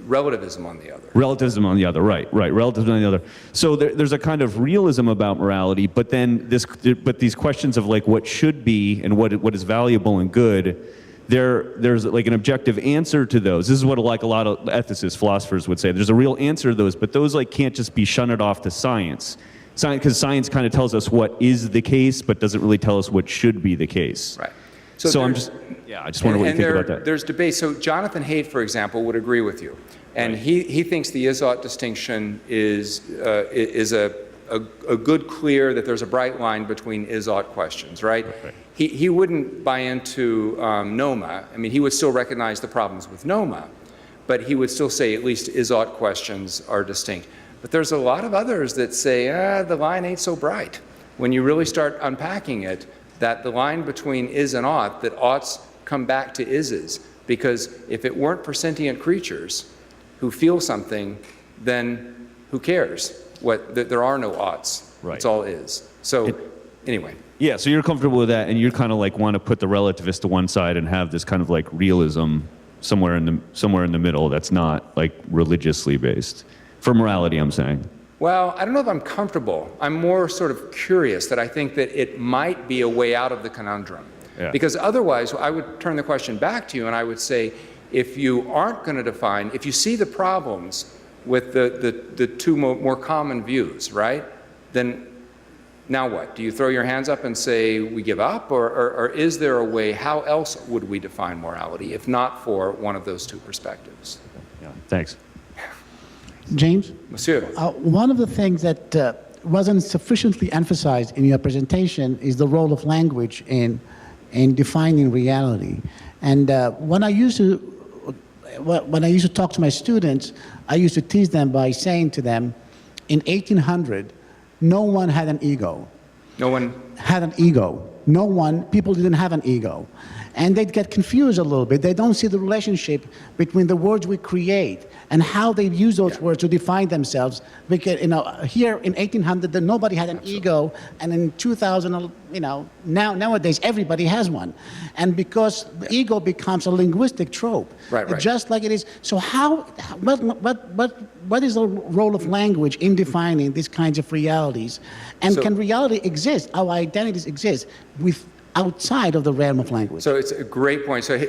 relativism on the other. Relativism on the other, right. Relativism on the other. So there's a kind of realism about morality, but then these questions of like what should be and what is valuable and good, there's like an objective answer to those. This is what like a lot of ethicists, philosophers would say. There's a real answer to those, but those like can't just be shunted off to science. Because science kind of tells us what is the case, but doesn't really tell us what should be the case. Right. So I just wonder what you think about that. There's debate. So Jonathan Haidt, for example, would agree with you, and he thinks the is-ought distinction is a good, clear, that there's a bright line between is-ought questions, right? He wouldn't buy into NOMA. I mean, he would still recognize the problems with NOMA, but he would still say at least is-ought questions are distinct. But there's a lot of others that say, the line ain't so bright. When you really start unpacking it, that the line between is and ought, that oughts come back to ises. Because if it weren't for sentient creatures who feel something, then who cares? There are no oughts. Right. It's all is. So anyway. Yeah, so you're comfortable with that, and you kind of like want to put the relativist to one side and have this kind of like realism somewhere in the middle that's not like religiously based. For morality, I'm saying. Well, I don't know if I'm comfortable. I'm more sort of curious that I think that it might be a way out of the conundrum. Yeah. Because otherwise, I would turn the question back to you and I would say, if you aren't going to define, if you see the problems with the two more common views, right, then now what? Do you throw your hands up and say we give up? Or is there a way, how else would we define morality if not for one of those two perspectives? Yeah. Thanks. James? Monsieur. One of the things that wasn't sufficiently emphasized in your presentation is the role of language in defining reality. And when I used to talk to my students, I used to tease them by saying to them, in 1800, no one had an ego. No one had an ego. No one, people didn't have an ego. And they'd get confused a little bit. They don't see the relationship between the words we create and how they use those words to define themselves. Because, here in 1800, nobody had an ego, and in 2000, nowadays everybody has one. And because the ego becomes a linguistic trope, just like it is. So what is the role of language in defining these kinds of realities? And can reality exist, our identities exist, outside of the realm of language? So it's a great point. So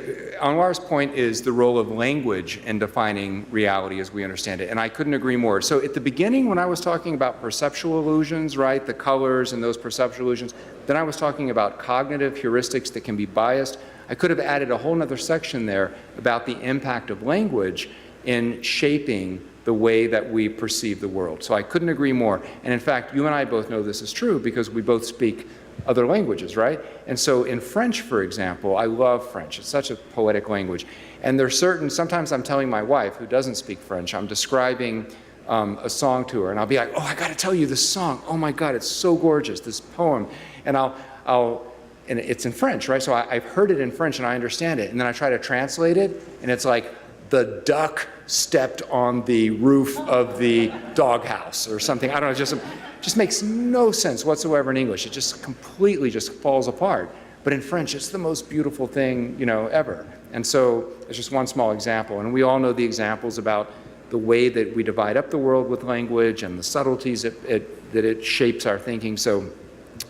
Anouar's point is the role of language in defining reality as we understand it, and I couldn't agree more. So at the beginning, when I was talking about perceptual illusions, right, the colors and those perceptual illusions, then I was talking about cognitive heuristics that can be biased. I could have added a whole other section there about the impact of language in shaping the way that we perceive the world. So I couldn't agree more. And in fact, you and I both know this is true because we both speak other languages, right? And so in French, for example, I love French. It's such a poetic language. And there's sometimes I'm telling my wife, who doesn't speak French, I'm describing a song to her, and I'll be like, oh, I gotta tell you this song. Oh my God, it's so gorgeous, this poem. And and it's in French, right? So I've heard it in French and I understand it. And then I try to translate it, and it's like, the duck stepped on the roof of the doghouse or something. I don't know, it just makes no sense whatsoever in English. It just completely just falls apart. But in French, it's the most beautiful thing, ever. And so it's just one small example. And we all know the examples about the way that we divide up the world with language and the subtleties that it shapes our thinking. So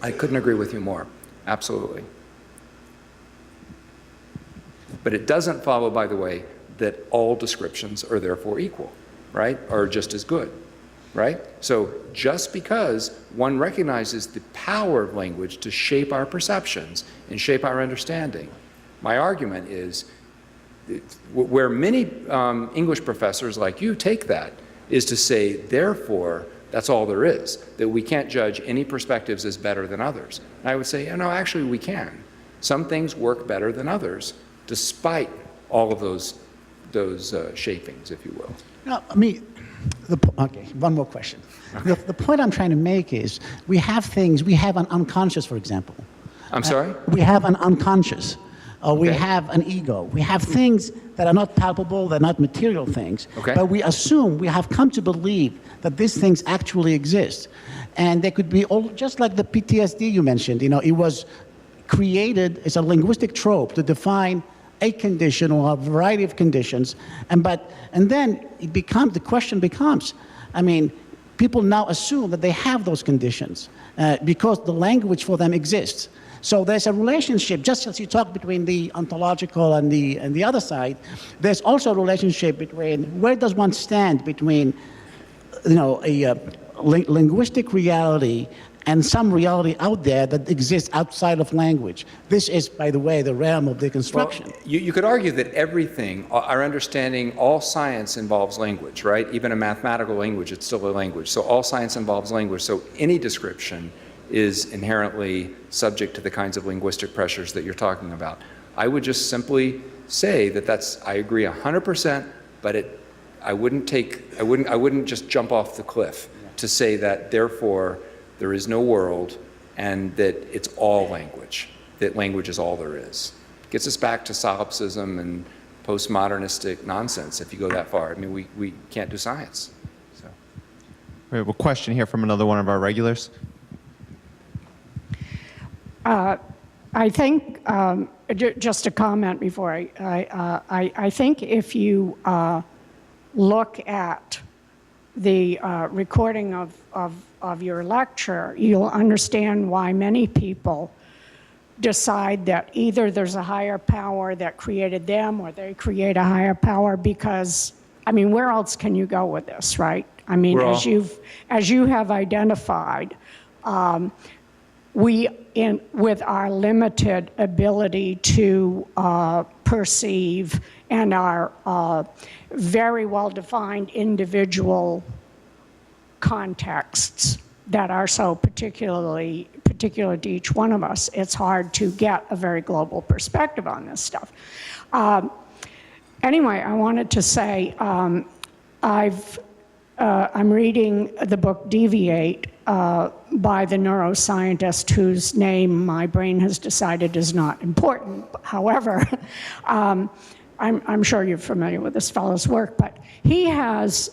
I couldn't agree with you more. Absolutely. But it doesn't follow, by the way, that all descriptions are therefore equal, right? Or just as good, right? So just because one recognizes the power of language to shape our perceptions and shape our understanding, my argument is where many English professors like you take that is to say, therefore, that's all there is, that we can't judge any perspectives as better than others. And I would say, no, actually we can. Some things work better than others, despite all of those shapings, if you will. No, okay, one more question. Okay. The point I'm trying to make is we have an unconscious, for example. I'm sorry? We have an unconscious. We have an ego. We have things that are not palpable, they're not material things, but we have come to believe that these things actually exist. And they could be all, just like the PTSD you mentioned, it was created as a linguistic trope to define a condition or a variety of conditions, and then the question becomes, people now assume that they have those conditions because the language for them exists. So there's a relationship, just as you talk between the ontological and the other side, there's also a relationship between where does one stand between, a linguistic reality and some reality out there that exists outside of language. This is, by the way, the realm of deconstruction. Well, you could argue that everything, our understanding, all science involves language, right? Even a mathematical language, it's still a language. So all science involves language. So any description is inherently subject to the kinds of linguistic pressures that you're talking about. I would just simply say that I agree 100%, but I wouldn't just jump off the cliff to say that, therefore, there is no world, and that it's all language, that language is all there is. Gets us back to solipsism and postmodernistic nonsense if you go that far. We can't do science. So. We have a question here from another one of our regulars. I think, just a comment before I think if you look at the recording of your lecture, you'll understand why many people decide that either there's a higher power that created them or they create a higher power because, I mean, where else can you go with this, right? I mean, as you have identified, with our limited ability to perceive and our very well-defined individual contexts that are so particular to each one of us, it's hard to get a very global perspective on this stuff. Anyway, I wanted to say I'm reading the book Deviate by the neuroscientist whose name my brain has decided is not important. However, I'm sure you're familiar with this fellow's work, but he has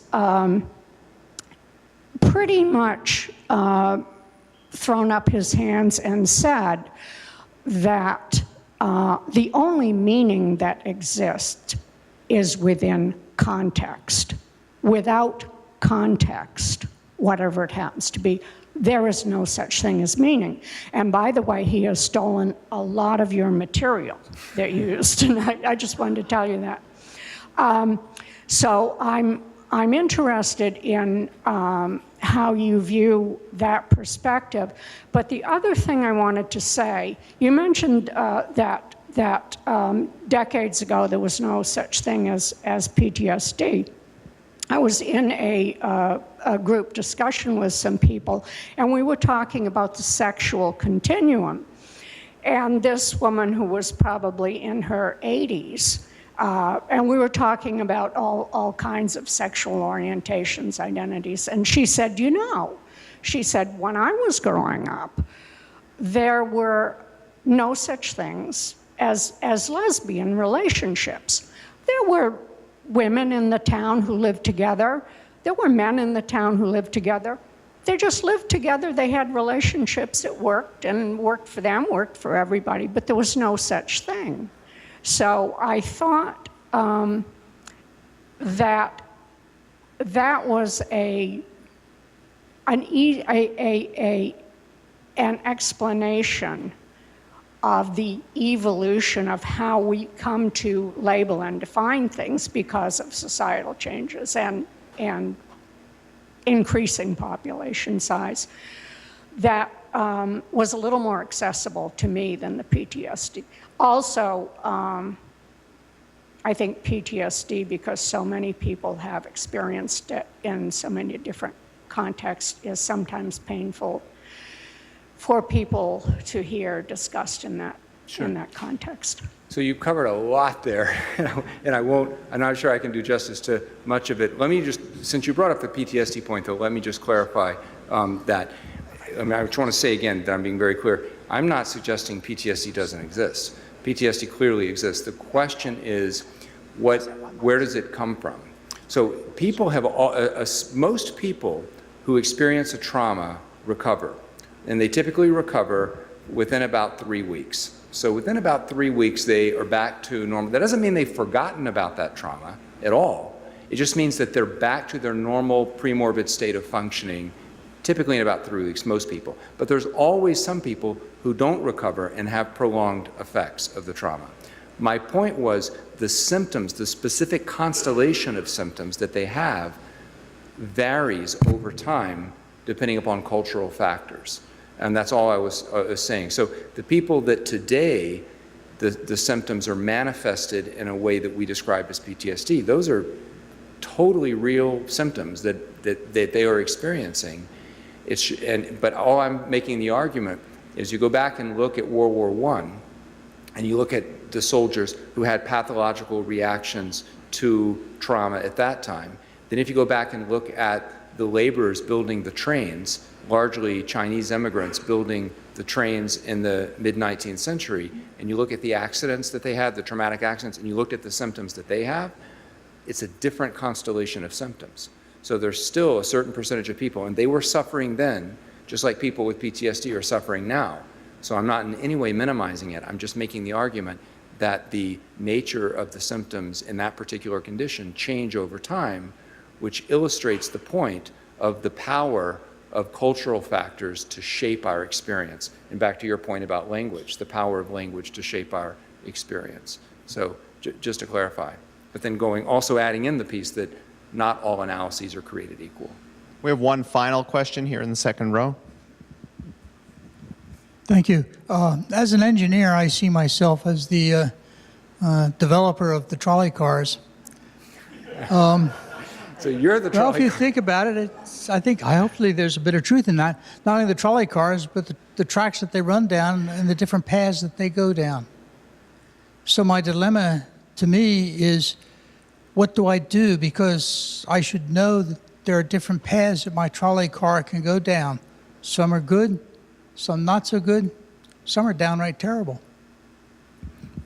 pretty much thrown up his hands and said that the only meaning that exists is within context. Without context, whatever it happens to be, there is no such thing as meaning. And by the way, he has stolen a lot of your material that you used tonight. I just wanted to tell you that. So I'm interested in how you view that perspective. But the other thing I wanted to say, you mentioned that decades ago there was no such thing as PTSD. I was in a group discussion with some people, and we were talking about the sexual continuum. And this woman who was probably in her 80s, and we were talking about all kinds of sexual orientations, identities, and she said, you know, she said, when I was growing up, there were no such things as lesbian relationships. There were women in the town who lived together. There were men in the town who lived together. They just lived together. They had relationships that worked, and worked for them, worked for everybody, but there was no such thing. So I thought that was an explanation of the evolution of how we come to label and define things because of societal changes and increasing population size. That was a little more accessible to me than the PTSD. Also, I think PTSD, because so many people have experienced it in so many different contexts, is sometimes painful for people to hear discussed in that context. So you covered a lot there, and I'm not sure I can do justice to much of it. Let me just, since you brought up the PTSD point though, let me just clarify that. I mean, I just want to say again that I'm being very clear. I'm not suggesting PTSD doesn't exist. PTSD clearly exists. The question is, where does it come from? So people have, most people who experience a trauma recover. And they typically recover within about 3 weeks. So within about 3 weeks, they are back to normal. That doesn't mean they've forgotten about that trauma at all. It just means that they're back to their normal premorbid state of functioning, typically in about 3 weeks, most people. But there's always some people who don't recover and have prolonged effects of the trauma. My point was the symptoms, the specific constellation of symptoms that they have varies over time depending upon cultural factors. And that's all I was saying. So the people that today the symptoms are manifested in a way that we describe as PTSD, those are totally real symptoms that they are experiencing. But all I'm making the argument is you go back and look at World War I, and you look at the soldiers who had pathological reactions to trauma at that time. Then if you go back and look at the laborers building the trains, largely Chinese immigrants building the trains in the mid-19th century, and you look at the accidents that they had, the traumatic accidents, and you looked at the symptoms that they have, it's a different constellation of symptoms. So there's still a certain percentage of people, and they were suffering then, just like people with PTSD are suffering now. So I'm not in any way minimizing it. I'm just making the argument that the nature of the symptoms in that particular condition change over time which illustrates the point of the power of cultural factors to shape our experience. And back to your point about language, the power of language to shape our experience. So just to clarify. But then also adding in the piece that not all analyses are created equal. We have one final question here in the second row. Thank you. As an engineer, I see myself as the developer of the trolley cars. So you're the trolley Well, if you think about it, hopefully there's a bit of truth in that. Not only the trolley cars, but the tracks that they run down and the different paths that they go down. So my dilemma to me is, what do I do? Because I should know that there are different paths that my trolley car can go down. Some are good, some not so good, some are downright terrible.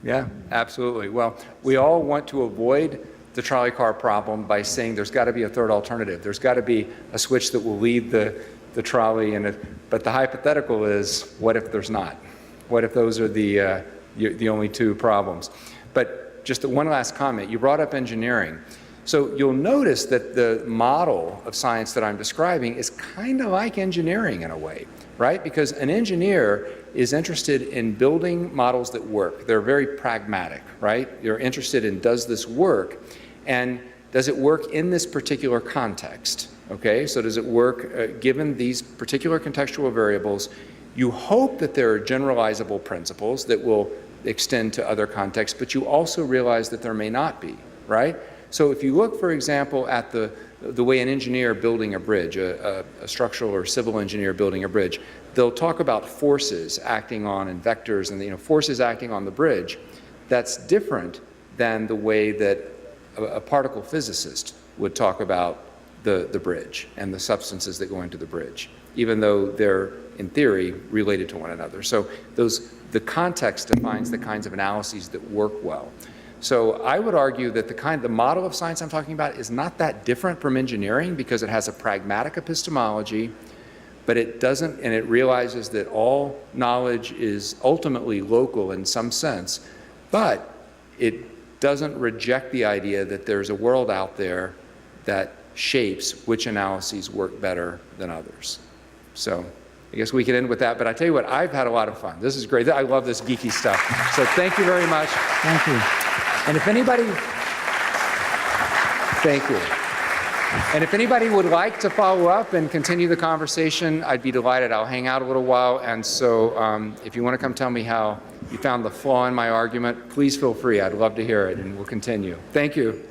Yeah, absolutely. Well, we all want to avoid the trolley car problem by saying there's got to be a third alternative. There's got to be a switch that will lead the trolley. But the hypothetical is, what if there's not? What if those are the only two problems? But just one last comment. You brought up engineering. So you'll notice that the model of science that I'm describing is kind of like engineering in a way, right? Because an engineer is interested in building models that work. They're very pragmatic, right? You're interested in, does this work? And does it work in this particular context? Okay, so does it work given these particular contextual variables? You hope that there are generalizable principles that will extend to other contexts, but you also realize that there may not be, right? So if you look, for example, at the way an engineer building a bridge, a structural or civil engineer building a bridge, they'll talk about forces acting on and vectors and forces acting on the bridge. That's different than the way that a particle physicist would talk about the bridge and the substances that go into the bridge, even though they're, in theory, related to one another. So the context defines the kinds of analyses that work well. So I would argue that the model of science I'm talking about is not that different from engineering because it has a pragmatic epistemology, but it doesn't, and it realizes that all knowledge is ultimately local in some sense, but it doesn't reject the idea that there's a world out there that shapes which analyses work better than others. So I guess we can end with that, but I tell you what, I've had a lot of fun. This is great. I love this geeky stuff. So thank you very much. Thank you. And if anybody, thank you. And if anybody would like to follow up and continue the conversation, I'd be delighted. I'll hang out a little while. And so if you want to come tell me how you found the flaw in my argument, please feel free. I'd love to hear it, and we'll continue. Thank you.